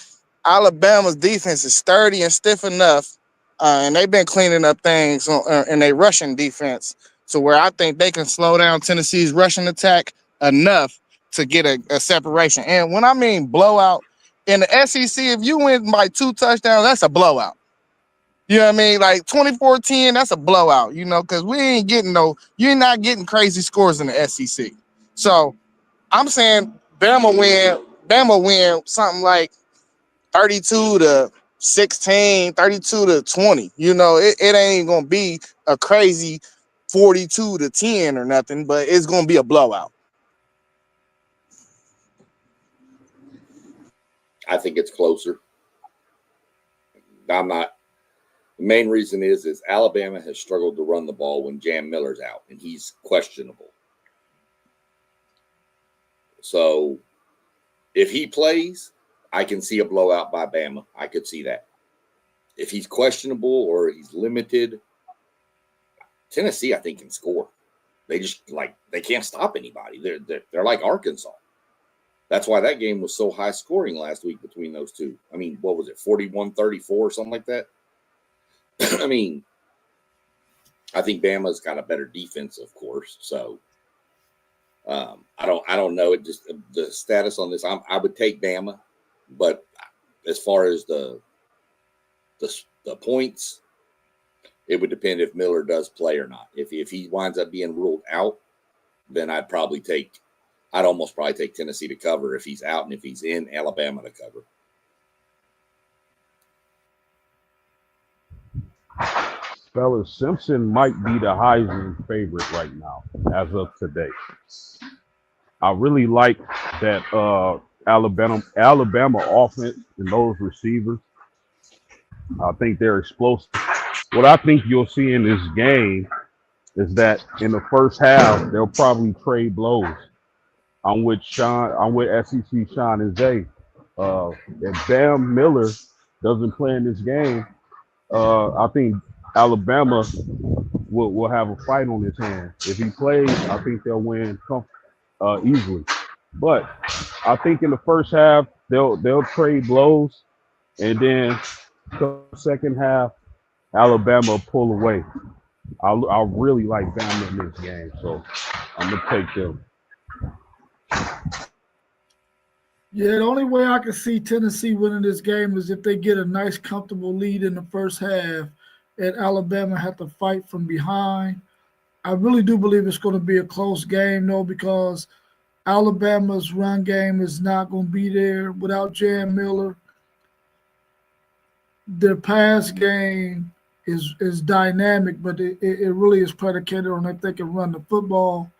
[SPEAKER 2] Alabama's defense is sturdy and stiff enough, and they've been cleaning up things in their rushing defense to where I think they can slow down Tennessee's rushing attack enough to get a separation. And when I mean blowout, in the SEC, if you win by 2 touchdowns, that's a blowout. You know what I mean? Like 24-10, that's a blowout, because we ain't getting you're not getting crazy scores in the SEC. So I'm saying Bama win something like 32-16, 32-20. It ain't gonna be a crazy 42-10 or nothing, but it's gonna be a blowout.
[SPEAKER 4] I think it's closer. I'm not. The main reason is Alabama has struggled to run the ball when Jam Miller's out, and he's questionable. So if he plays, I can see a blowout by Bama. I could see that. If he's questionable or he's limited, Tennessee, I think, can score. They just they can't stop anybody. They're like Arkansas. That's why that game was so high scoring last week between those two. I mean, what was it, 41-34 or something like that? I mean, I think Bama's got a better defense, of course. So I don't know. It just the status on this. I would take Bama, but as far as the points, it would depend if Miller does play or not. If he winds up being ruled out, then I'd almost probably take Tennessee to cover if he's out, and if he's in, Alabama to cover.
[SPEAKER 3] Fellas, Simpson might be the Heisman favorite right now, as of today. I really like that Alabama offense and those receivers. I think they're explosive. What I think you'll see in this game is that in the first half, they'll probably trade blows. I'm with SEC Sean and Zay. If Bam Miller doesn't play in this game, I think Alabama will have a fight on his hands. If he plays, I think they'll win easily. But I think in the first half they'll trade blows, and then the second half Alabama pull away. I really like Bama in this game, so I'm gonna take them.
[SPEAKER 1] Yeah, the only way I can see Tennessee winning this game is if they get a nice, comfortable lead in the first half and Alabama have to fight from behind. I really do believe it's going to be a close game, though, because Alabama's run game is not going to be there without Jam Miller. Their pass game is dynamic, but it really is predicated on if they can run the football.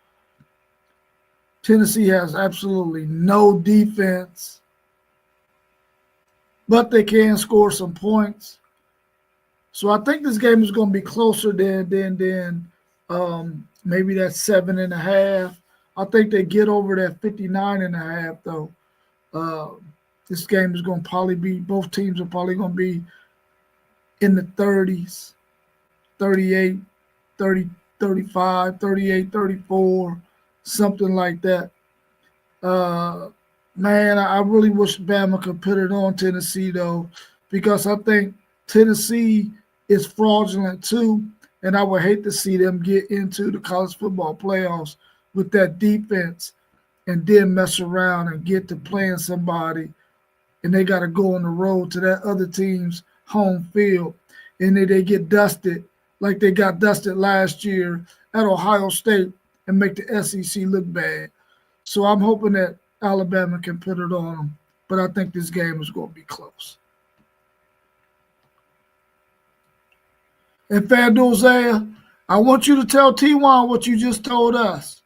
[SPEAKER 1] Tennessee has absolutely no defense, but they can score some points. So I think this game is going to be closer than maybe that 7.5. I think they get over that 59.5 though. This game is going to probably be, both teams are probably going to be in the 30s, 38, 30, 35, 38, 34. Something like that. Man, I really wish Bama could put it on Tennessee, though, because I think Tennessee is fraudulent, too. and I would hate to see them get into the college football playoffs with that defense and then mess around and get to playing somebody and they got to go on the road to that other team's home field and then they get dusted like they got dusted last year at Ohio State and make the SEC look bad. So I'm hoping that Alabama can put it on them, but I think this game is going to be close. And FanDuel Zaya, I want you to tell T1 what you just told us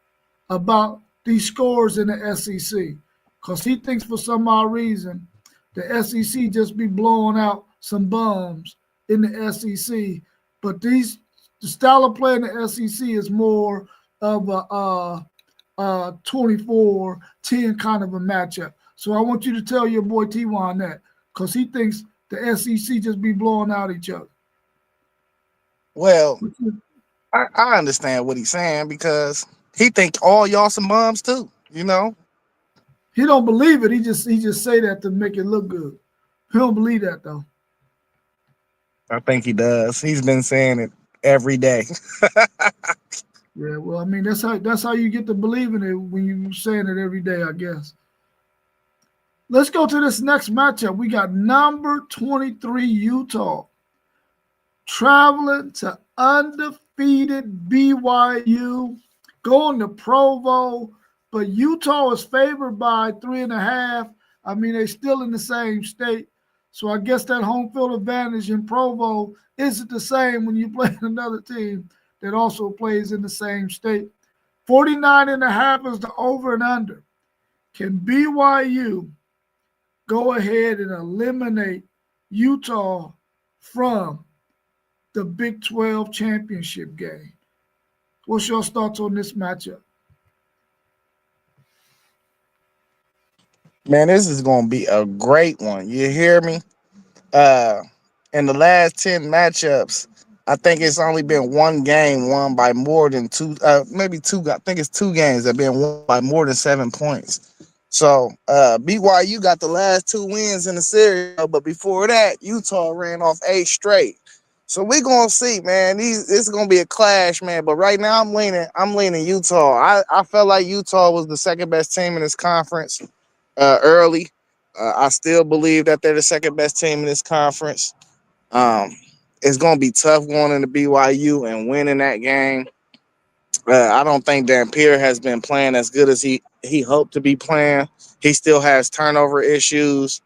[SPEAKER 1] about these scores in the SEC, because he thinks for some odd reason the SEC just be blowing out some bums in the SEC, but the style of play in the SEC is more of a 24-10 kind of a matchup. So I want you to tell your boy T1 that, because he thinks the SEC just be blowing out each other.
[SPEAKER 2] Well, I understand what he's saying because he think all y'all some bums too. You know,
[SPEAKER 1] He don't believe it. He just say that to make it look good. He don't believe that though.
[SPEAKER 2] I think he does. He's been saying it every day.
[SPEAKER 1] Yeah, well, I mean that's how you get to believing it when you saying it every day, I guess. Let's go to this next matchup. We got number 23 Utah traveling to undefeated BYU, going to Provo, but Utah is favored by 3.5. I mean, they're still in the same state. So I guess that home field advantage in Provo isn't the same when you play another team that also plays in the same state. 49.5 is the over and under. Can BYU go ahead and eliminate Utah from the Big 12 championship game? What's your thoughts on this matchup?
[SPEAKER 2] Man, this is gonna be a great one. You hear me? Uh, in the last 10 matchups, I think it's only been one game won by more than two, maybe two. I think it's two games that been won by more than 7 points. So BYU got the last two wins in the series, but before that, Utah ran off 8 straight. So we gonna see, man. This is gonna be a clash, man. But right now, I'm leaning Utah. I felt like Utah was the second best team in this conference early. I still believe that they're the second best team in this conference. Um, it's going to be tough going into BYU and winning that game. I don't think Dampier has been playing as good as he hoped to be playing. He still has turnover issues.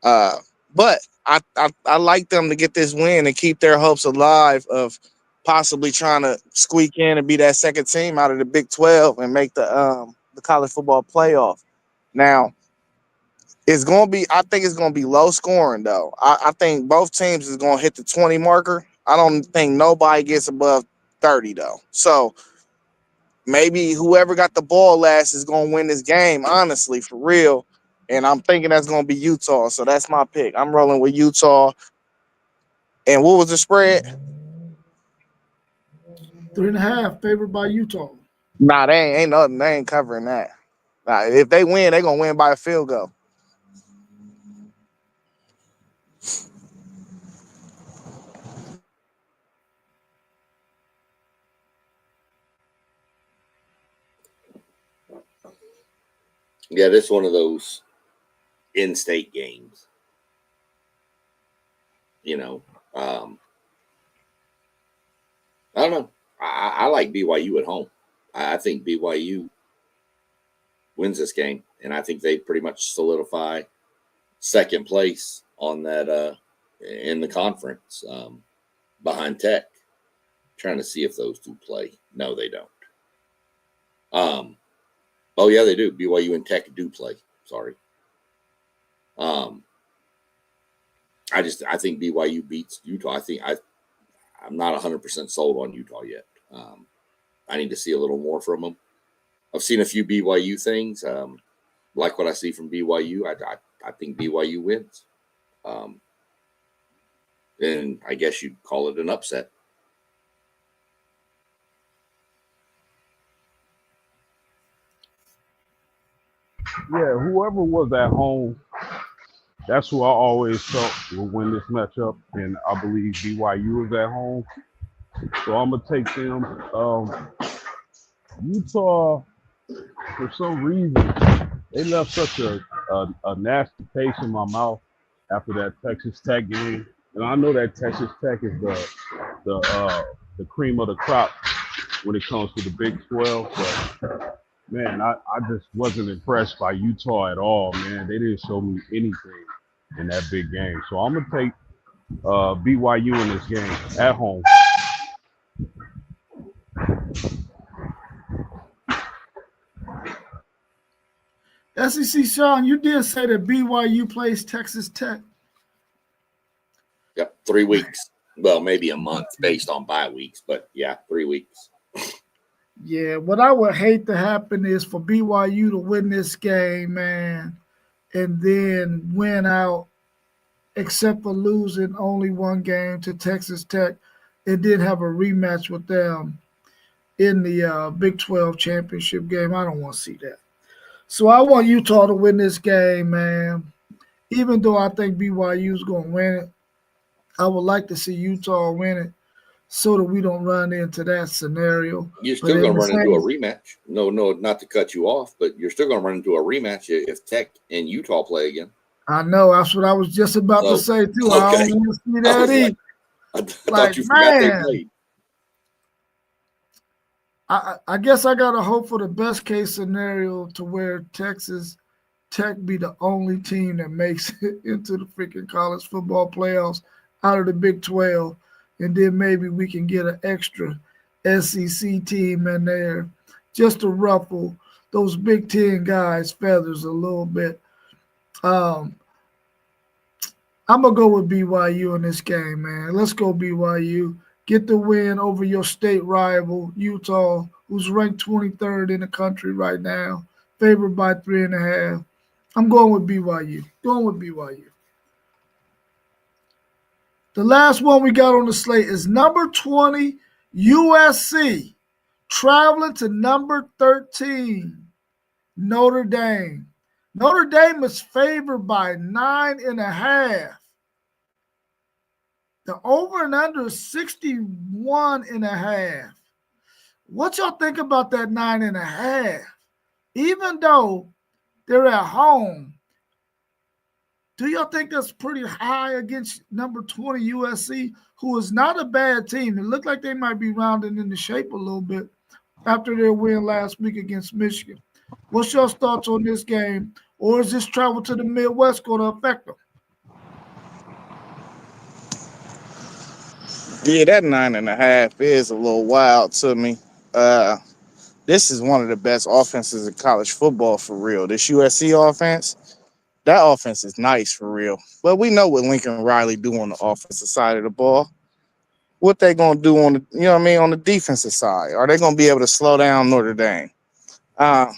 [SPEAKER 2] Uh, but I like them to get this win and keep their hopes alive of possibly trying to squeak in and be that second team out of the Big 12 and make the college football playoff. Now, I think it's gonna be low scoring though. I think both teams is gonna hit the 20 marker. I don't think nobody gets above 30 though. So maybe whoever got the ball last is gonna win this game, honestly, for real. And I'm thinking that's gonna be Utah. So that's my pick. I'm rolling with Utah. And what was the spread?
[SPEAKER 1] 3.5 favored by Utah.
[SPEAKER 2] Nah, ain't nothing. They ain't covering that. Nah, if they win, they're gonna win by a field goal.
[SPEAKER 4] Yeah, this is one of those in-state games. You know, I don't know. I like BYU at home. I think BYU wins this game, and I think they pretty much solidify second place on that in the conference behind Tech. Trying to see if those two play. No, they don't. Oh yeah, they do. BYU and Tech do play. Sorry. I think BYU beats Utah. I'm not 100% sold on Utah yet. I need to see a little more from them. I've seen a few BYU things. Like what I see from BYU. I think BYU wins. And I guess you'd call it an upset.
[SPEAKER 3] Yeah, whoever was at home, that's who I always felt will win this matchup. And I believe BYU is at home. So I'm gonna take them. Utah, for some reason, they left such a nasty taste in my mouth after that Texas Tech game. And I know that Texas Tech is the cream of the crop when it comes to the Big 12. But man, I just wasn't impressed by Utah at all, man. They didn't show me anything in that big game. So I'm gonna take BYU in this game at home.
[SPEAKER 1] SEC Sean, you did say that BYU plays Texas Tech.
[SPEAKER 4] Yep, 3 weeks. Well, maybe a month based on bye weeks, but yeah, 3 weeks.
[SPEAKER 1] Yeah, what I would hate to happen is for BYU to win this game, man, and then win out, except for losing only one game to Texas Tech. It did have a rematch with them in the Big 12 championship game. I don't want to see that. So I want Utah to win this game, man. Even though I think BYU is going to win it, I would like to see Utah win it so that we don't run into that scenario.
[SPEAKER 4] You're still going to run into a rematch. No, not to cut you off, but you're still going to run into a rematch if Tech and Utah play again.
[SPEAKER 1] I know. That's what I was just about to say, too.
[SPEAKER 4] Okay.
[SPEAKER 1] I don't want to see that either.
[SPEAKER 4] I thought you forgot they played.
[SPEAKER 1] I guess I got to hope for the best case scenario to where Texas Tech be the only team that makes it into the freaking college football playoffs out of the Big 12. And then maybe we can get an extra SEC team in there just to ruffle those Big Ten guys' feathers a little bit. I'm going to go with BYU in this game, man. Let's go BYU. Get the win over your state rival, Utah, who's ranked 23rd in the country right now, favored by 3.5. I'm going with BYU. The last one we got on the slate is number 20, USC, traveling to number 13, Notre Dame. Notre Dame is favored by 9.5. The over and under is 61.5. What y'all think about that 9.5? Even though they're at home, do y'all think that's pretty high against number 20 USC, who is not a bad team? It looked like they might be rounding into shape a little bit after their win last week against Michigan. What's your thoughts on this game? Or is this travel to the Midwest going to affect them?
[SPEAKER 2] Yeah, that 9.5 is a little wild to me. This is one of the best offenses in college football for real. This USC offense, that offense is nice for real. But we know what Lincoln Riley do on the offensive side of the ball. What they gonna do on the, on the defensive side? Are they gonna be able to slow down Notre Dame? But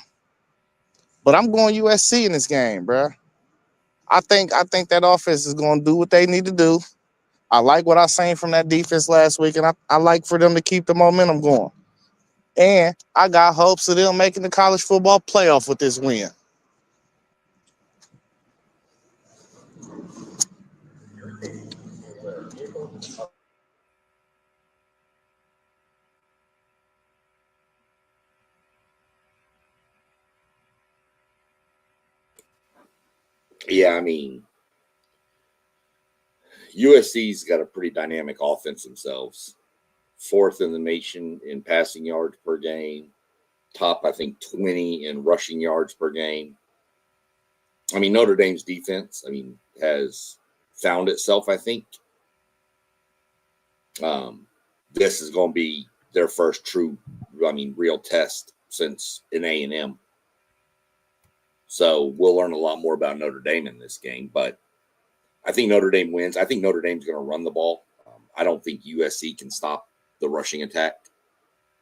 [SPEAKER 2] I'm going USC in this game, bro. I think that offense is gonna do what they need to do. I like what I seen from that defense last week, and I like for them to keep the momentum going. And I got hopes of them making the college football playoff with this win.
[SPEAKER 4] Yeah, I mean, USC's got a pretty dynamic offense themselves. 4th in the nation in passing yards per game. Top, I think, 20 in rushing yards per game. I mean, Notre Dame's defense, has found itself, I think. This is going to be their first true, real test since in A&M. So we'll learn a lot more about Notre Dame in this game, but I think Notre Dame wins. I think Notre Dame's going to run the ball. I don't think USC can stop the rushing attack.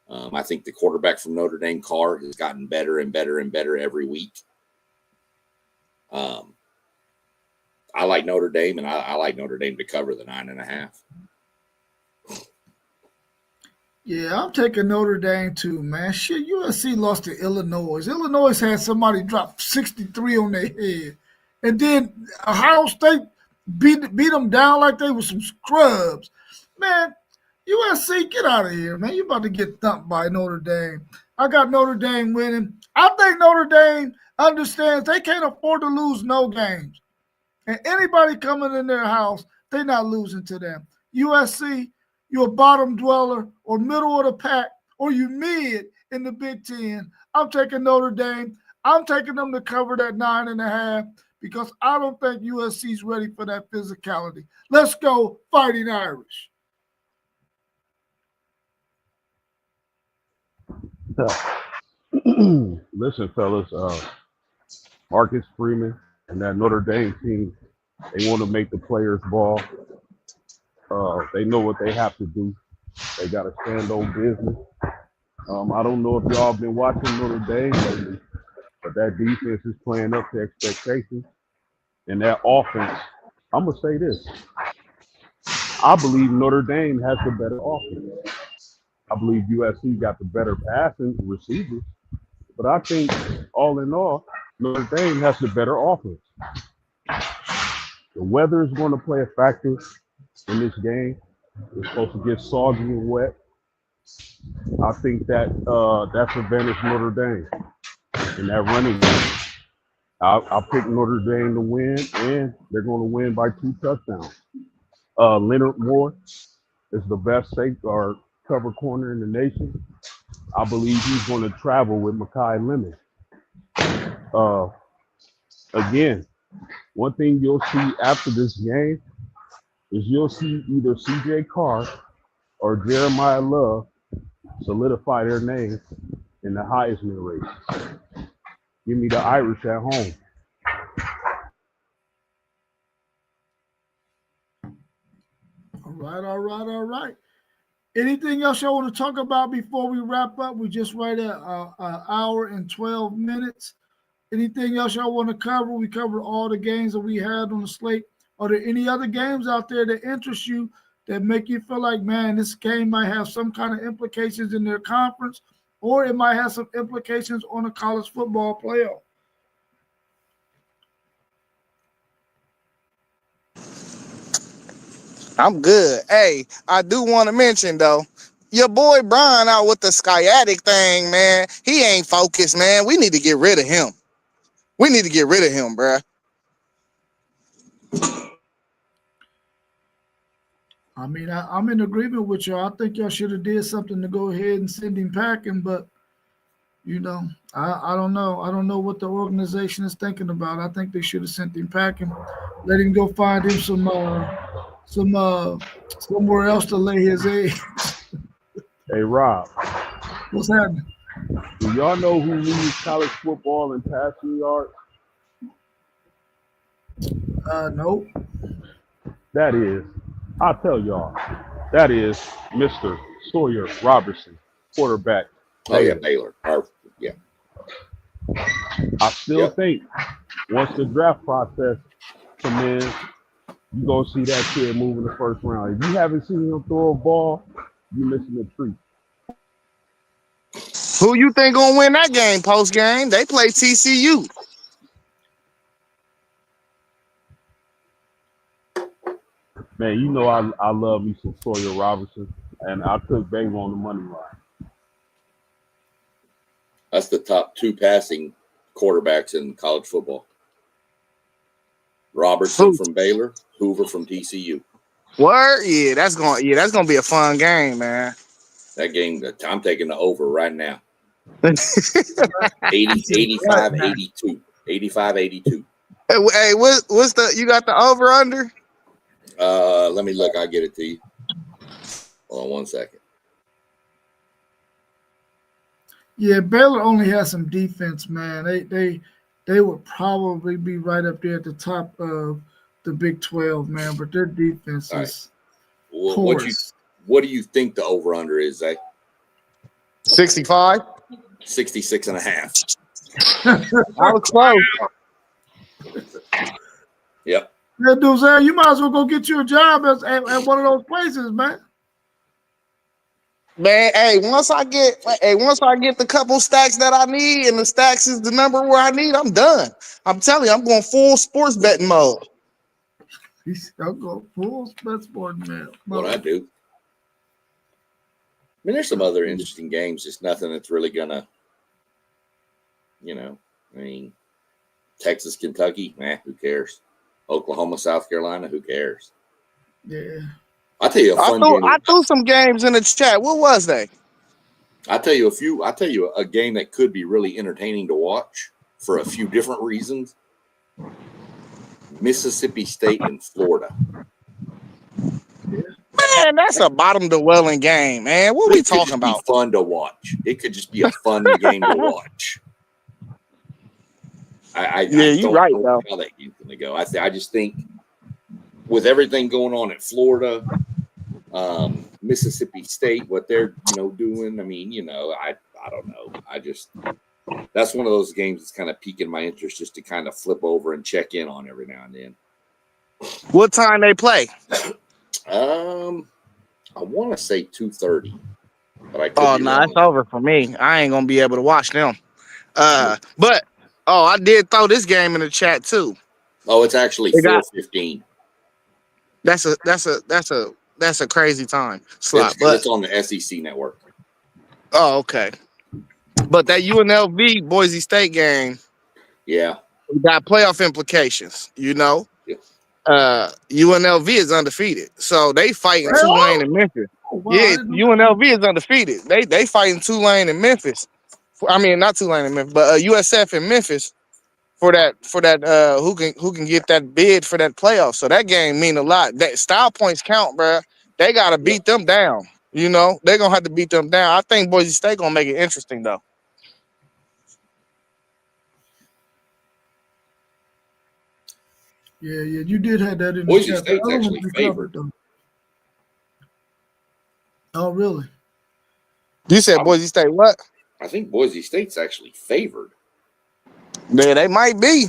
[SPEAKER 4] I think the quarterback from Notre Dame, Carr, has gotten better and better and better every week. I like Notre Dame, and I like Notre Dame to cover the 9.5.
[SPEAKER 1] Yeah, I'm taking Notre Dame too, man. Shit, USC lost to Illinois. Illinois had somebody drop 63 on their head. And then Ohio State beat them down like they were some scrubs. Man, USC, get out of here, man. You about to get thumped by Notre Dame. I got Notre Dame winning. I think Notre Dame understands they can't afford to lose no games. And anybody coming in their house, they're not losing to them. USC, you're a bottom dweller or middle of the pack, or you mid in the Big Ten. I'm taking Notre Dame. I'm taking them to cover that 9.5 because I don't think USC's ready for that physicality. Let's go, Fighting Irish.
[SPEAKER 3] Listen, fellas, Marcus Freeman and that Notre Dame team, they want to make the players ball. They know what they have to do. They got to stand on business. I don't know if y'all been watching Notre Dame lately, but that defense is playing up to expectations. And that offense, I'm going to say this. I believe Notre Dame has the better offense. I believe USC got the better passing receivers. But I think, all in all, Notre Dame has the better offense. The weather is going to play a factor in this game. It's supposed to get soggy and wet. I think that that's advantage Notre Dame in that running game. I'll pick Notre Dame to win, and they're going to win by 2 touchdowns. Leonard Moore is the best safe or cover corner in the nation. I believe he's going to travel with Mekhi Lemon. Again, one thing you'll see after this game is you'll see either CJ Carr or Jeremiah Love solidify their names in the Heisman race. Give me the Irish at home.
[SPEAKER 1] All right. Anything else y'all want to talk about before we wrap up? We just right at an hour and 12 minutes. Anything else y'all want to cover? We covered all the games that we had on the slate. Are there any other games out there that interest you that make you feel like, man, this game might have some kind of implications in their conference, or it might have some implications on a college football playoff?
[SPEAKER 2] I'm good. Hey, I do want to mention though, your boy Brian out with the sciatic thing, man. He ain't focused, man. We need to get rid of him. Bruh.
[SPEAKER 1] I mean, I'm in agreement with y'all. I think y'all should have did something to go ahead and send him packing, but I don't know. I don't know what the organization is thinking about. I think they should have sent him packing, let him go find him somewhere else to lay his eggs.
[SPEAKER 3] Hey, Rob.
[SPEAKER 1] What's happening?
[SPEAKER 3] Do y'all know who leads college football in passing yards?
[SPEAKER 1] Nope.
[SPEAKER 3] That is, I'll tell y'all, that is Mr. Sawyer Robertson, quarterback.
[SPEAKER 4] Oh, yeah, Baylor. Yeah.
[SPEAKER 3] I still think once the draft process comes in, you're going to see that kid move in the first round. If you haven't seen him throw a ball, you're missing a treat.
[SPEAKER 2] Who you think gonna win that game post game? They play TCU.
[SPEAKER 3] Man, you know I love me some Sawyer Robertson, and I took Baylor on the money line.
[SPEAKER 4] That's the top 2 passing quarterbacks in college football. Robertson from Baylor, Hoover from TCU.
[SPEAKER 2] Word? Yeah, that's gonna be a fun game, man.
[SPEAKER 4] That game, I'm taking the over right now. 85, 82. 85, 82.
[SPEAKER 2] Hey, what's the you got the over under?
[SPEAKER 4] Let me look. I'll get it to you. Hold on 1 second.
[SPEAKER 1] Yeah, Baylor only has some defense, man. They would probably be right up there at the top of the Big 12, man. But their defense is porous.
[SPEAKER 4] What do you think the over under is, Zay?
[SPEAKER 2] 65.
[SPEAKER 4] 66 and a half.
[SPEAKER 2] I was close.
[SPEAKER 4] Yep.
[SPEAKER 1] Yeah, Duzelle, you might as well go get you a job at one of those places, man.
[SPEAKER 2] Man, hey, once I get the couple stacks that I need, and the stacks is the number where I need, I'm done. I'm telling you, I'm going full sports betting mode.
[SPEAKER 1] I'm going full sports betting mode.
[SPEAKER 4] What I do. mean, there's some other interesting games. Just nothing that's really gonna, I mean, Texas, Kentucky, who cares? Oklahoma, South Carolina, who cares?
[SPEAKER 1] Yeah.
[SPEAKER 4] I'll tell you a fun game.
[SPEAKER 2] I threw some games in the chat. What was they?
[SPEAKER 4] I'll tell you a game that could be really entertaining to watch for a few different reasons. Mississippi State and Florida.
[SPEAKER 2] Man, that's a bottom dwelling game, man. What are we talking about?
[SPEAKER 4] Fun to watch. It could just be a fun game to watch.
[SPEAKER 2] You're right, though.
[SPEAKER 4] How that game's going to go. I just think with everything going on at Florida, Mississippi State, what they're doing. I mean, I don't know. That's one of those games that's kind of piquing my interest, just to kind of flip over and check in on every now and then.
[SPEAKER 2] What time they play?
[SPEAKER 4] I want to say 2:30, but I could
[SPEAKER 2] Oh
[SPEAKER 4] be
[SPEAKER 2] no,
[SPEAKER 4] wrong.
[SPEAKER 2] it's over for me. I ain't gonna be able to watch them. But I did throw this game in the chat too.
[SPEAKER 4] Oh, it's actually 4:15.
[SPEAKER 2] That's a crazy time slot. But
[SPEAKER 4] it's on the SEC network.
[SPEAKER 2] Oh, okay. But that UNLV Boise State game,
[SPEAKER 4] yeah,
[SPEAKER 2] got playoff implications.
[SPEAKER 4] Yeah.
[SPEAKER 2] UNLV is undefeated, so they fighting Tulane and Memphis.
[SPEAKER 1] Oh, wow,
[SPEAKER 2] Yeah, UNLV is undefeated. They fighting Tulane and Memphis. I mean, not Tulane and Memphis, but USF and Memphis for that who can get that bid for that playoff. So that game mean a lot. That style points count, bro. They gotta beat them down. They're gonna have to beat them down. I think Boise State gonna make it interesting though.
[SPEAKER 1] Yeah, you did have that in
[SPEAKER 4] Boise
[SPEAKER 1] the chat.
[SPEAKER 4] State's actually favored.
[SPEAKER 1] Oh, really?
[SPEAKER 2] You said Boise State what?
[SPEAKER 4] I think Boise State's actually favored.
[SPEAKER 2] Yeah, they might be.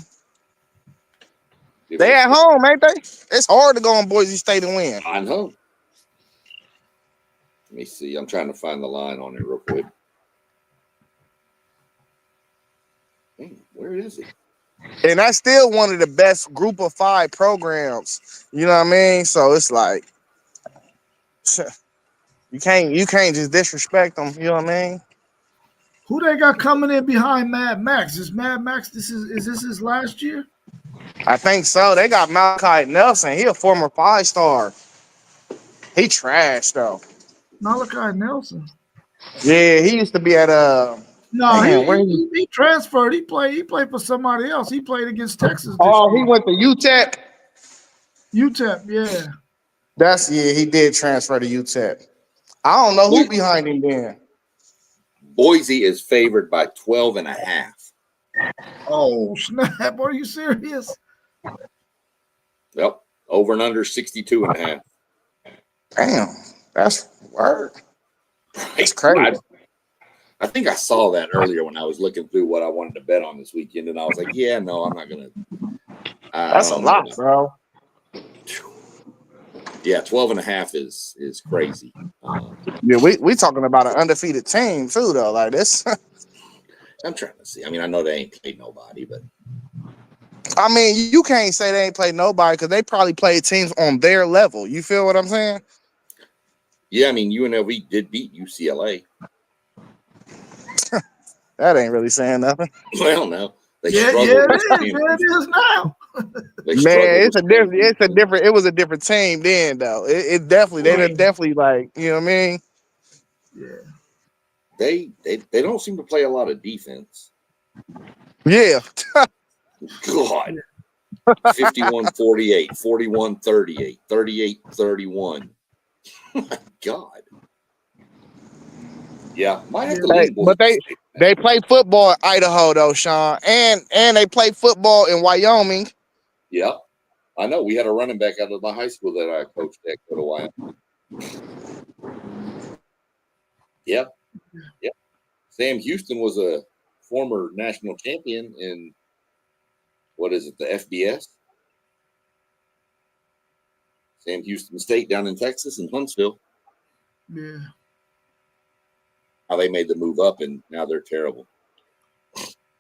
[SPEAKER 2] They at home, ain't they? It's hard to go on Boise State and win.
[SPEAKER 4] I know. Let me see. I'm trying to find the line on it real quick. Man, where is it?
[SPEAKER 2] And that's still one of the best group of 5 programs. You know what I mean? So it's like you can't just disrespect them. You know what I mean?
[SPEAKER 1] Who they got coming in behind Mad Max? Is Mad Max is this his last year?
[SPEAKER 2] I think so. They got Malachi Nelson. He a former 5-star. He trash though.
[SPEAKER 1] Malachi Nelson.
[SPEAKER 2] Yeah, he used to be at
[SPEAKER 1] No,
[SPEAKER 2] man,
[SPEAKER 1] he transferred. He played for somebody else. He played against Texas.
[SPEAKER 2] He went to UTEP.
[SPEAKER 1] UTEP, yeah.
[SPEAKER 2] He did transfer to UTEP. I don't know who behind him then.
[SPEAKER 4] Boise is favored by 12.5.
[SPEAKER 1] Oh, snap. Are you serious?
[SPEAKER 4] Yep. Over and under 62.5.
[SPEAKER 2] Damn. That's word. That's crazy.
[SPEAKER 4] I think I saw that earlier when I was looking through what I wanted to bet on this weekend, and I was like, yeah, no, I'm not going to.
[SPEAKER 2] That's a lot, bro.
[SPEAKER 4] Yeah, 12.5 is crazy.
[SPEAKER 2] Yeah, we talking about an undefeated team too, though. Like this.
[SPEAKER 4] I'm trying to see. I mean, I know they ain't played nobody, but
[SPEAKER 2] I mean, you can't say they ain't played nobody because they probably played teams on their level. You feel what I'm saying?
[SPEAKER 4] Yeah, I mean, UNLV did beat UCLA.
[SPEAKER 2] That ain't really saying nothing.
[SPEAKER 4] Well, no.
[SPEAKER 1] It is now.
[SPEAKER 2] Man, it's a different. It was a different team then, though. It definitely, they definitely like, you know what I mean?
[SPEAKER 4] Yeah. They don't seem to play a lot of defense.
[SPEAKER 2] Yeah.
[SPEAKER 4] God. 51-48, 41-38, 38-31. Oh my God. Yeah, might have to leave.
[SPEAKER 2] But they play football in Idaho though, Sean, and they play football in Wyoming.
[SPEAKER 4] Yeah, I know. We had a running back out of my high school that I coached at go to Wyoming. Yep. Sam Houston was a former national champion in what is it, the FBS? Sam Houston State down in Texas in Huntsville.
[SPEAKER 1] Yeah.
[SPEAKER 4] How they made the move up, and now they're terrible.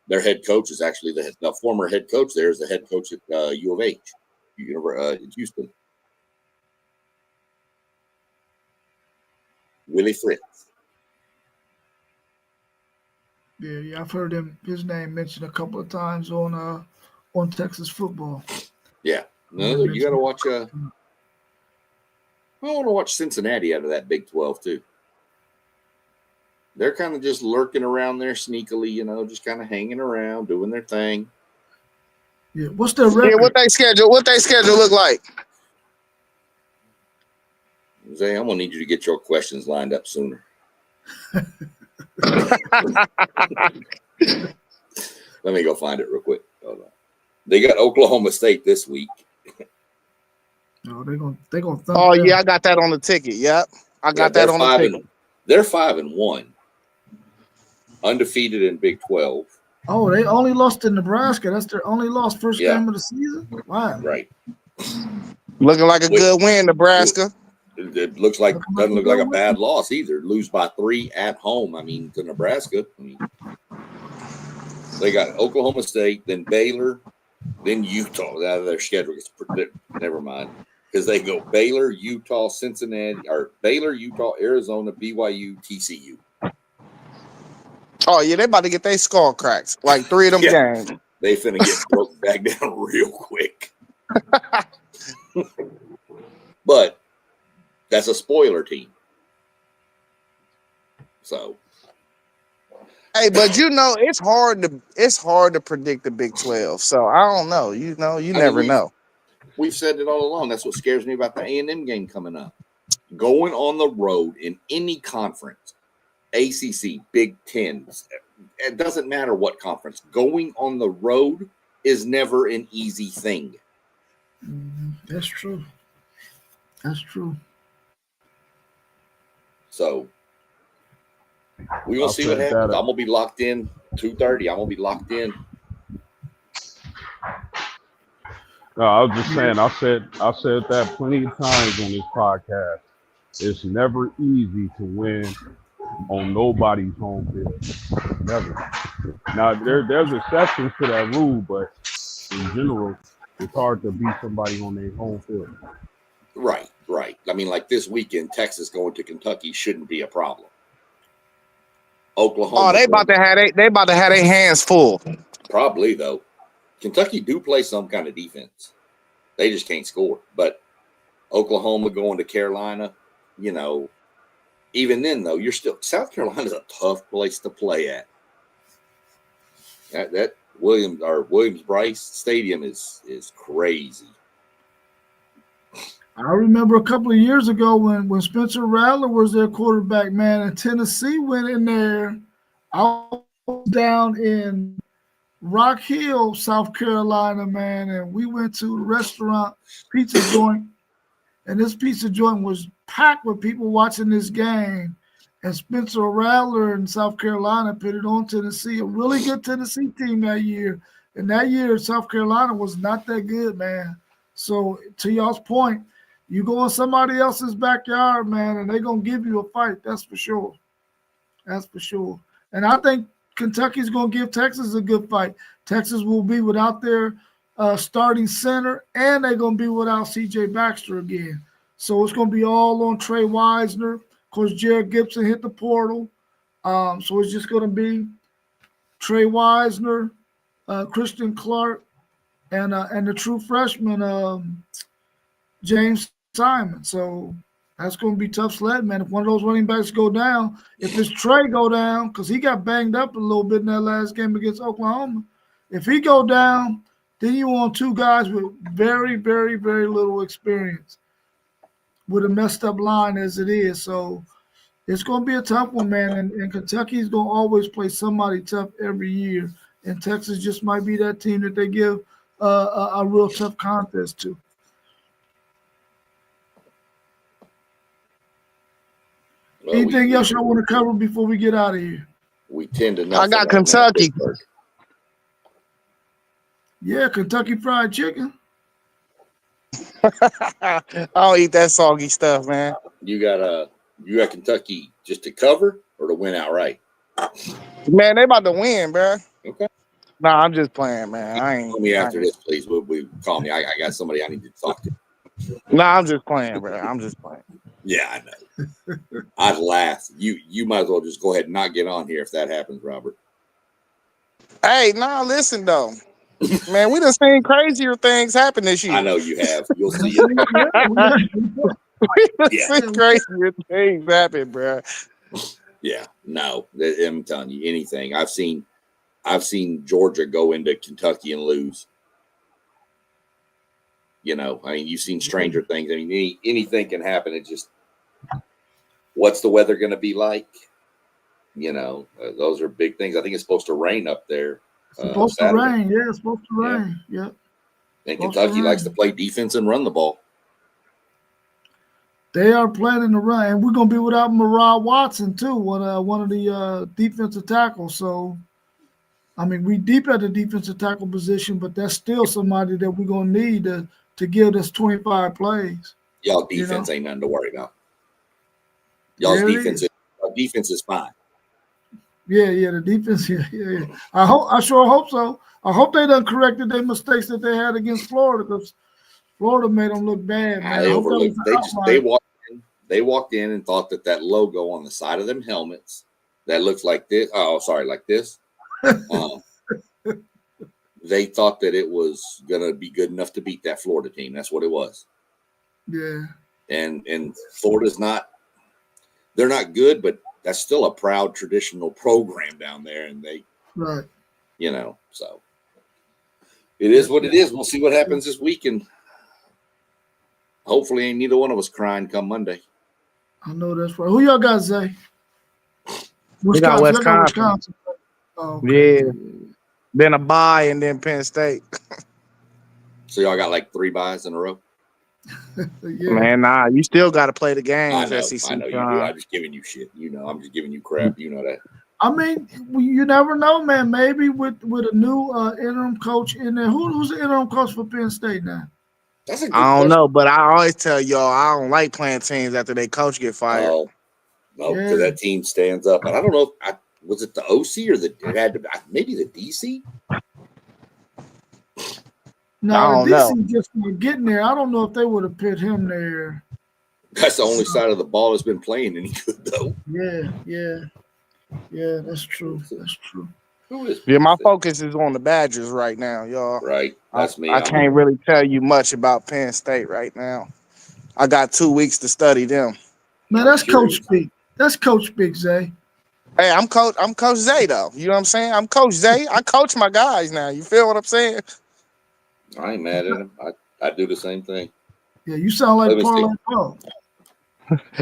[SPEAKER 4] Their head coach is actually the former head coach there is the head coach at U of H, in Houston. Willie Fritz.
[SPEAKER 1] Yeah, I've heard his name mentioned a couple of times on Texas football.
[SPEAKER 4] Yeah. No, you got to watch. I want to watch Cincinnati out of that Big 12 too. They're kind of just lurking around there sneakily, just kind of hanging around, doing their thing.
[SPEAKER 1] Yeah, what's their
[SPEAKER 2] Yeah,
[SPEAKER 1] record?
[SPEAKER 2] what they schedule look like?
[SPEAKER 4] Zay, I'm gonna need you to get your questions lined up sooner. Let me go find it real quick. Hold on. They got Oklahoma State this week.
[SPEAKER 1] No, they're gonna thump
[SPEAKER 2] Oh
[SPEAKER 1] them.
[SPEAKER 2] yeah, I got that on the ticket. Yep, I got that on the ticket.
[SPEAKER 4] They're 5-1, undefeated in Big 12.
[SPEAKER 1] Oh, they only lost to Nebraska. That's their only loss first
[SPEAKER 4] Yeah.
[SPEAKER 1] game of the season. Wow.
[SPEAKER 4] Right.
[SPEAKER 2] Looking like a good win, Nebraska.
[SPEAKER 4] It doesn't look like a bad loss either. Lose by 3 at home. I mean, to Nebraska. They got Oklahoma State, then Baylor, then Utah out of their schedule. Never mind. Because they go Baylor, Utah, Cincinnati, or Baylor, Utah, Arizona, BYU, TCU.
[SPEAKER 2] Oh yeah, they about to get their skull cracked. Like 3 of them games.
[SPEAKER 4] They finna get broke back down real quick. But that's a spoiler team. So
[SPEAKER 2] hey, but it's hard to predict the Big 12. So I don't know. You never know.
[SPEAKER 4] We've said it all along. That's what scares me about the A&M game coming up. Going on the road in any conference, ACC, Big Ten, it doesn't matter what conference. Going on the road is never an easy thing.
[SPEAKER 1] That's true. That's true.
[SPEAKER 4] So we're going to see what happens. I'm going to be locked in 2:30. I'm going to be locked in.
[SPEAKER 3] No, I was just saying, I said that plenty of times on this podcast. It's never easy to win on nobody's home field. Never. Now there's exceptions to that rule, but in general, it's hard to beat somebody on their home field.
[SPEAKER 4] Right. I mean, like this weekend, Texas going to Kentucky shouldn't be a problem. Oklahoma.
[SPEAKER 2] Oh, they about to have their hands full.
[SPEAKER 4] Probably though. Kentucky do play some kind of defense. They just can't score. But Oklahoma going to Carolina, even then though, South Carolina's a tough place to play at. That Williams-Brice Stadium is crazy.
[SPEAKER 1] I remember a couple of years ago when Spencer Rattler was their quarterback, man, and Tennessee went in there. I was down in Rock Hill, South Carolina, man, and we went to a restaurant, pizza joint, and this pizza joint was packed with people watching this game. And Spencer Rattler in South Carolina put it on Tennessee, a really good Tennessee team that year. And that year, South Carolina was not that good, man. So to y'all's point, you go in somebody else's backyard, man, and they're going to give you a fight. That's for sure. That's for sure. And I think Kentucky's going to give Texas a good fight. Texas will be without their starting center, and they're going to be without C.J. Baxter again. So it's going to be all on Trey Wisner. Of course, Jared Gibson hit the portal. So it's just going to be Trey Wisner, Christian Clark, and the true freshman, James Simon. So that's going to be tough sled, man. If one of those running backs go down, if this Trey go down, because he got banged up a little bit in that last game against Oklahoma, if he go down, then you want 2 guys with very, very, very little experience with a messed up line as it is. So it's going to be a tough one, man. And Kentucky's going to always play somebody tough every year. And Texas just might be that team that they give a real tough contest to. Well, anything else y'all want to cover before we get out of here?
[SPEAKER 4] We tend to.
[SPEAKER 2] I got Kentucky.
[SPEAKER 1] Yeah, Kentucky Fried Chicken.
[SPEAKER 2] I don't eat that soggy stuff, man.
[SPEAKER 4] You got Kentucky just to cover or to win outright?
[SPEAKER 2] Man, they about to win, bro.
[SPEAKER 4] Okay.
[SPEAKER 2] Nah, I'm just playing, man. I ain't.
[SPEAKER 4] Call me after this, please. Call me. I got somebody I need to talk to.
[SPEAKER 2] Nah, I'm just playing, bro. I'm just playing.
[SPEAKER 4] Yeah, I know. I'd laugh. You might as well just go ahead and not get on here if that happens, Robert.
[SPEAKER 2] Hey, nah, listen though, man, we done seen crazier things happen this
[SPEAKER 4] I
[SPEAKER 2] year.
[SPEAKER 4] know you have. You'll
[SPEAKER 1] We
[SPEAKER 4] see it.
[SPEAKER 1] see, yeah,
[SPEAKER 2] We done
[SPEAKER 4] Yeah.
[SPEAKER 2] seen crazier things happen, bro.
[SPEAKER 4] Yeah. No, I'm telling you, anything. I've seen Georgia go into Kentucky and lose. You know, I mean, you've seen stranger things. I mean, anything can happen. It just, what's the weather going to be like? You know, those are big things. I think it's supposed to rain up there
[SPEAKER 1] supposed to
[SPEAKER 4] Saturday.
[SPEAKER 1] rain. Yeah, it's supposed to
[SPEAKER 4] Yeah.
[SPEAKER 1] rain. Yeah.
[SPEAKER 4] And
[SPEAKER 1] Supposed to
[SPEAKER 4] Kentucky likes to
[SPEAKER 1] rain.
[SPEAKER 4] play defense and run the ball.
[SPEAKER 1] They are planning to run, and we're gonna be without Murad Watson too, one of the defensive tackles. So I mean, we deep at the defensive tackle position, but that's still somebody that we're gonna need to give us 25 plays.
[SPEAKER 4] Y'all
[SPEAKER 1] You know,
[SPEAKER 4] defense ain't nothing to worry about. Y'all's
[SPEAKER 1] there it is.
[SPEAKER 4] defense is fine.
[SPEAKER 1] Yeah, the defense. Yeah. I sure hope so. I hope they done corrected their mistakes that they had against Florida because Florida made them look bad, man.
[SPEAKER 4] They
[SPEAKER 1] I hope that was
[SPEAKER 4] overlooked.
[SPEAKER 1] an
[SPEAKER 4] They just
[SPEAKER 1] outlier.
[SPEAKER 4] they walked in and thought that logo on the side of them helmets that looks like this. Oh, sorry, like this. They thought that it was gonna be good enough to beat that Florida team. That's what it was.
[SPEAKER 1] Yeah.
[SPEAKER 4] And Florida's not. They're not good, but that's still a proud traditional program down there, and they,
[SPEAKER 1] Right.
[SPEAKER 4] you know, so it is what it is. We'll see what happens this weekend. Hopefully, ain't neither one of us crying come Monday.
[SPEAKER 1] I know that's right. Who y'all got, Zay?
[SPEAKER 2] We got
[SPEAKER 1] Wisconsin. I got
[SPEAKER 2] Wisconsin.
[SPEAKER 1] Wisconsin. Oh, okay.
[SPEAKER 2] Yeah. Then a bye and then Penn State.
[SPEAKER 4] So y'all got like 3 buys in a row.
[SPEAKER 1] Yeah.
[SPEAKER 2] Man, nah, you still got to play the
[SPEAKER 4] I
[SPEAKER 2] games.
[SPEAKER 4] know
[SPEAKER 2] SEC.
[SPEAKER 4] you do. I'm just giving you shit. You know, I'm just giving you crap. You know that.
[SPEAKER 1] I mean, you never know, man. Maybe with a new interim coach in there. Who's the interim coach for Penn State now?
[SPEAKER 4] That's a good
[SPEAKER 2] I don't
[SPEAKER 4] question.
[SPEAKER 2] know, but I always tell y'all I don't like playing teams after their coach get fired.
[SPEAKER 4] Oh, no, because
[SPEAKER 1] Yeah.
[SPEAKER 4] that team stands up. And I don't know if was it the OC or it had to maybe the DC.
[SPEAKER 1] No,
[SPEAKER 2] I
[SPEAKER 1] the
[SPEAKER 2] don't know.
[SPEAKER 1] DC just for getting there. I don't know if they would have put him there.
[SPEAKER 4] That's the only side of the ball that's been playing any good though.
[SPEAKER 1] Yeah. That's true. That's true.
[SPEAKER 4] Who is?
[SPEAKER 2] Yeah, my focus is on the Badgers right now, y'all.
[SPEAKER 4] Right, that's me.
[SPEAKER 2] I can't really tell you much about Penn State right now. I got 2 weeks to study them.
[SPEAKER 1] Man, that's Coach Speak. That's Coach Speak, Zay.
[SPEAKER 2] Hey, I'm Coach Zay though. You know what I'm saying? I'm Coach Zay. I coach my guys now. You feel what I'm saying?
[SPEAKER 4] I ain't mad at him. I do the same thing.
[SPEAKER 1] Yeah, you sound like
[SPEAKER 4] Let me see.
[SPEAKER 1] Parlay Pro.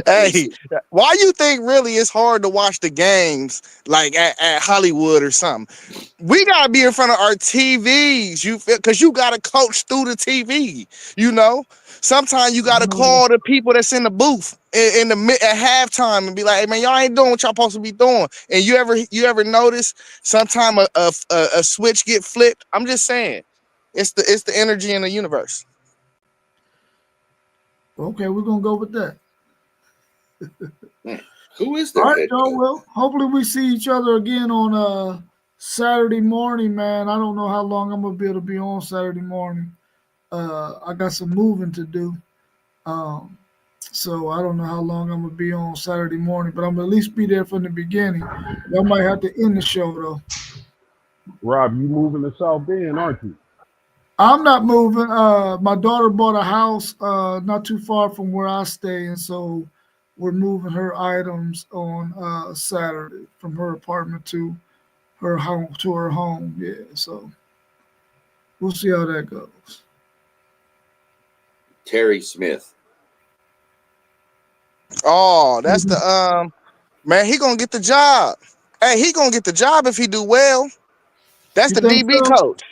[SPEAKER 2] Hey, why you think really it's hard to watch the games like at Hollywood or something? We gotta be in front of our TVs. You feel because you gotta coach through the TV. You know, sometimes you gotta call the people that's in the booth in the at halftime and be like, "Hey man, y'all ain't doing what y'all supposed to be doing." And you ever notice sometime a switch get flipped? I'm just saying, it's the energy in the universe.
[SPEAKER 1] Okay, we're gonna go with that.
[SPEAKER 4] Who is
[SPEAKER 1] All
[SPEAKER 4] their
[SPEAKER 1] right,
[SPEAKER 4] head
[SPEAKER 1] y'all.
[SPEAKER 4] coach?
[SPEAKER 1] Well, hopefully we see each other again on Saturday morning, man. I don't know how long I'm gonna be able to be on Saturday morning. I got some moving to do. Um, so I don't know how long I'm gonna be on Saturday morning, but I'm gonna at least be there from the beginning. I might have to end the show though.
[SPEAKER 3] Rob, you moving to South Bend, aren't you?
[SPEAKER 1] I'm not moving. My daughter bought a house not too far from where I stay, and so we're moving her items on Saturday from her apartment to her home. Yeah, so we'll see how that goes.
[SPEAKER 4] Terry Smith.
[SPEAKER 2] Oh, that's the man. He gonna get the job. Hey, he gonna get the job if he do well. That's
[SPEAKER 1] You
[SPEAKER 2] the
[SPEAKER 1] think
[SPEAKER 2] DB
[SPEAKER 1] so?
[SPEAKER 2] coach.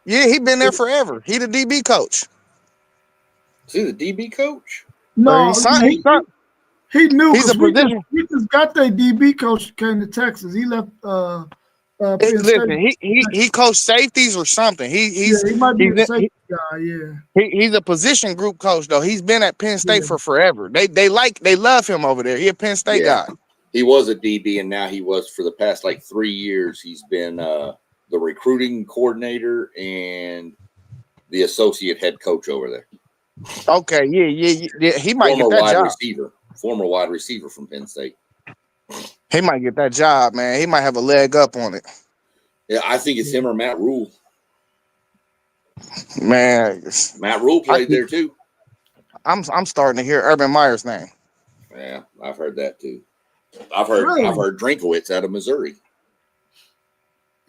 [SPEAKER 2] Yeah, he been there forever. He the DB coach.
[SPEAKER 4] Is he the DB coach?
[SPEAKER 1] No, he knew
[SPEAKER 2] He's a
[SPEAKER 1] because
[SPEAKER 2] position.
[SPEAKER 1] we just got that DB coach came to Texas. He left Penn State.
[SPEAKER 2] Listen, he coached safeties or something.
[SPEAKER 1] Yeah, he might be a
[SPEAKER 2] he's
[SPEAKER 1] safety guy. Yeah,
[SPEAKER 2] he's a position group coach though. He's been at Penn State
[SPEAKER 1] yeah.
[SPEAKER 2] for forever. They love him over there. He a Penn State
[SPEAKER 4] Yeah.
[SPEAKER 2] guy.
[SPEAKER 4] He was a DB, and now he was for the past like 3 years. He's been the recruiting coordinator and the associate head coach over there.
[SPEAKER 2] Okay, yeah. He might
[SPEAKER 4] Former
[SPEAKER 2] get that
[SPEAKER 4] wide
[SPEAKER 2] job.
[SPEAKER 4] receiver. Former wide receiver from Penn State.
[SPEAKER 2] He might get that job, man. He might have a leg up on it.
[SPEAKER 4] Yeah, I think it's him or Matt Rule.
[SPEAKER 2] Man,
[SPEAKER 4] Matt Rule played there too.
[SPEAKER 2] I'm starting to hear Urban Meyer's name.
[SPEAKER 4] Yeah, I've heard that too. I've heard Drinkowitz out of Missouri.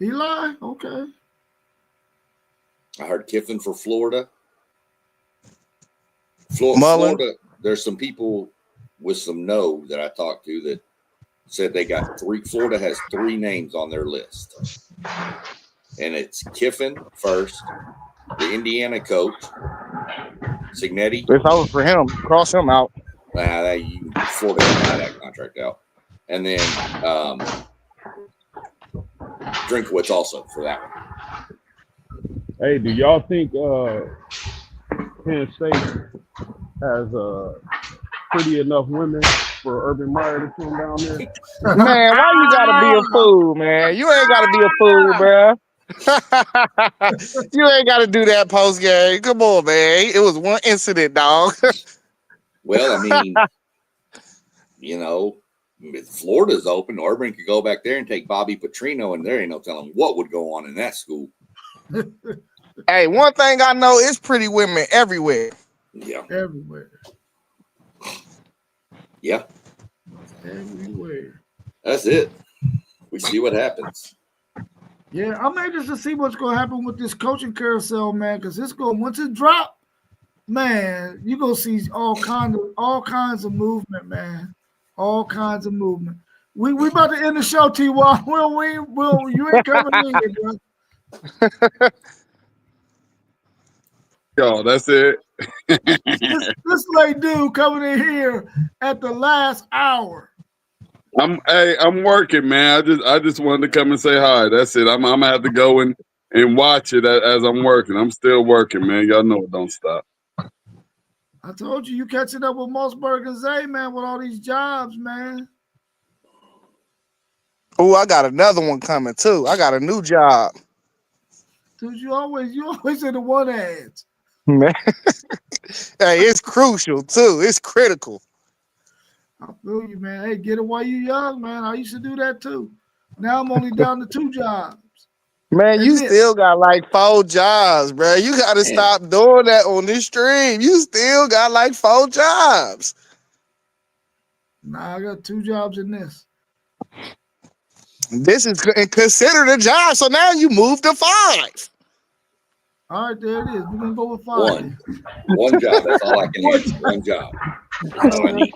[SPEAKER 1] Eli, okay.
[SPEAKER 4] I heard Kiffin for Florida.
[SPEAKER 2] Mullen.
[SPEAKER 4] Florida, there's some people with some know that I talked to that said they got Florida has 3 names on their list. And it's Kiffin first, the Indiana coach, Signetti.
[SPEAKER 2] It's over for him. Cross him out.
[SPEAKER 4] Florida can buy that contract out. And then Drinkowitz also for that one.
[SPEAKER 3] Hey, do y'all think Penn State has pretty enough women for Urban Meyer to come down there?
[SPEAKER 2] Man, why you gotta be a fool, man? You ain't gotta be a fool, bro. You ain't gotta do that post game. Come on, man. It was one incident, dog.
[SPEAKER 4] Well, I mean, if Florida's open, Urban could go back there and take Bobby Petrino, and there ain't no telling what would go on in that school.
[SPEAKER 2] Hey, one thing I know is pretty women everywhere.
[SPEAKER 4] Yeah.
[SPEAKER 1] Everywhere.
[SPEAKER 4] Yeah.
[SPEAKER 1] Everywhere.
[SPEAKER 4] That's it. We see what happens.
[SPEAKER 1] Yeah, I'm anxious to see what's going to happen with this coaching carousel, man, because once it drop, man, you're going to see all kinds of movement, man. All kinds of movement. We about to end the show, T.Y. Will, you ain't coming in, bro.
[SPEAKER 5] Yo, that's it.
[SPEAKER 1] this late dude coming in here at the last hour.
[SPEAKER 5] I'm working, man. I just wanted to come and say hi. That's it. I'm gonna have to go and watch it as I'm working. I'm still working, man. Y'all know it don't stop.
[SPEAKER 1] I told you catching up with Mossberg and Zay, man, with all these jobs, man.
[SPEAKER 2] Oh, I got another one coming too. I got a new job.
[SPEAKER 1] Dude, you always in the one ads.
[SPEAKER 2] Man. Hey, it's crucial too. It's critical.
[SPEAKER 1] I feel you, man. Hey, get it while you young, man. I used to do that too. Now I'm only down to 2 jobs.
[SPEAKER 2] Man, you still got like 4 jobs, bro. You got to stop doing that on this stream. You still got like 4 jobs.
[SPEAKER 1] Nah, I got 2 jobs in this.
[SPEAKER 2] This is considered a job, so now you move to 5.
[SPEAKER 1] All right, there it is. We're gonna go with 5.
[SPEAKER 4] One job. That's all I can answer. One job. That's all I need.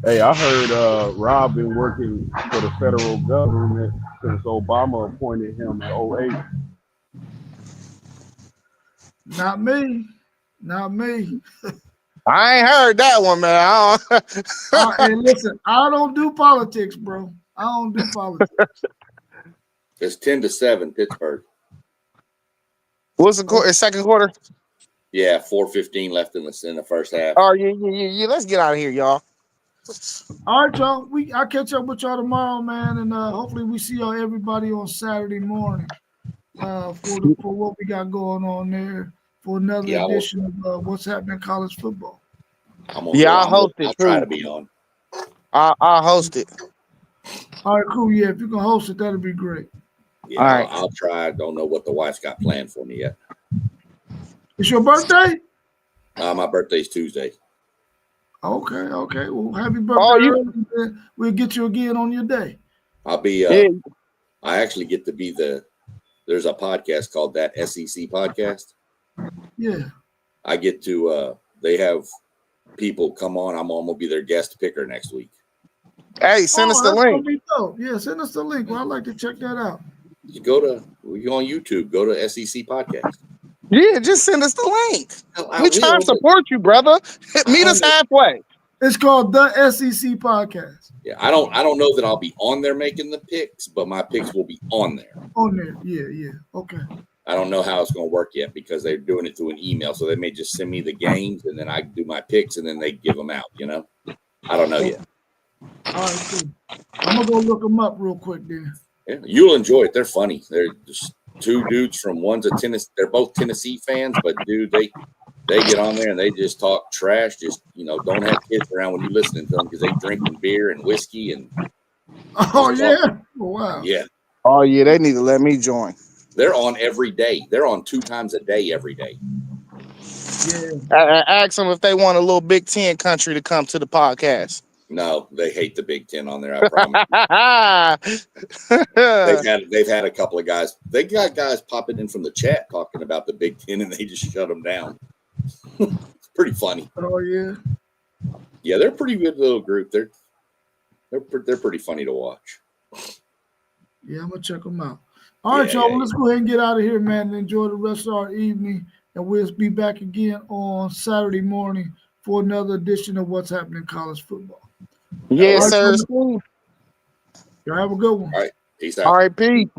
[SPEAKER 3] Hey, I heard Rob been working for the federal government since Obama appointed him in 2008.
[SPEAKER 1] Not me. Not me.
[SPEAKER 2] I ain't heard that one, man.
[SPEAKER 1] Hey, listen, I don't do politics, bro. I don't do politics.
[SPEAKER 4] It's 10-7 Pittsburgh.
[SPEAKER 2] What's the second quarter?
[SPEAKER 4] Yeah, 4:15 left in the first half.
[SPEAKER 2] Oh, yeah. Let's get out of here, y'all.
[SPEAKER 1] All right, y'all. I'll catch up with y'all tomorrow, man, and hopefully we see everybody on Saturday morning for what we got going on there for another edition of What's Happening in College Football.
[SPEAKER 2] I'll host it.
[SPEAKER 4] I'll try to be on.
[SPEAKER 2] I'll host it.
[SPEAKER 1] All right, cool. Yeah, if you can host it, that'd be great.
[SPEAKER 4] Yeah,
[SPEAKER 2] all right.
[SPEAKER 4] I'll try. I don't know what the wife's got planned for me yet.
[SPEAKER 1] It's your birthday?
[SPEAKER 4] My birthday's Tuesday.
[SPEAKER 1] Okay. Well, happy birthday. We'll get you again on your day.
[SPEAKER 4] I'll be I actually get to be there's a podcast called That SEC Podcast.
[SPEAKER 1] Yeah.
[SPEAKER 4] I get to they have people come on. I'm gonna be their guest picker next week.
[SPEAKER 2] Hey, send us the link.
[SPEAKER 1] Yeah, send us the link. Well, I'd like to check that out.
[SPEAKER 4] You go on YouTube, go to SEC Podcast.
[SPEAKER 2] Yeah, just send us the link. We try to support you, brother. Meet us halfway.
[SPEAKER 1] It's called the SEC Podcast.
[SPEAKER 4] Yeah, I don't know that I'll be on there making the picks, but my picks will be on there.
[SPEAKER 1] On there, yeah. Okay.
[SPEAKER 4] I don't know how it's going to work yet because they're doing it through an email, so they may just send me the games and then I do my picks and then they give them out. I don't know yet.
[SPEAKER 1] All right, cool. I'm gonna go look them up real quick, then.
[SPEAKER 4] Yeah, you'll enjoy it. They're funny. They're just 2 dudes from one's a Tennessee. They're both Tennessee fans, but dude, they get on there and they just talk trash. Just don't have kids around when you're listening to them because they drinking beer and whiskey and.
[SPEAKER 1] Oh yeah! Oh, wow.
[SPEAKER 4] Yeah.
[SPEAKER 2] Oh yeah, they need to let me join.
[SPEAKER 4] They're on every day. They're on 2 times a day every day.
[SPEAKER 1] Yeah.
[SPEAKER 2] Ask them if they want a little Big Ten country to come to the podcast.
[SPEAKER 4] No, they hate the Big Ten on there. I promise. They've had a couple of guys. They got guys popping in from the chat talking about the Big Ten, and they just shut them down. It's pretty funny.
[SPEAKER 1] Oh yeah.
[SPEAKER 4] Yeah, they're a pretty good little group. They're pretty funny to watch.
[SPEAKER 1] Yeah, I'm gonna check them out. All right, y'all. Well, let's go ahead and get out of here, man, and enjoy the rest of our evening. And we'll be back again on Saturday morning for another edition of What's Happening in College Football.
[SPEAKER 2] Yes, sir.
[SPEAKER 1] Y'all have a good one.
[SPEAKER 4] All right, peace out.
[SPEAKER 2] All right, Pete.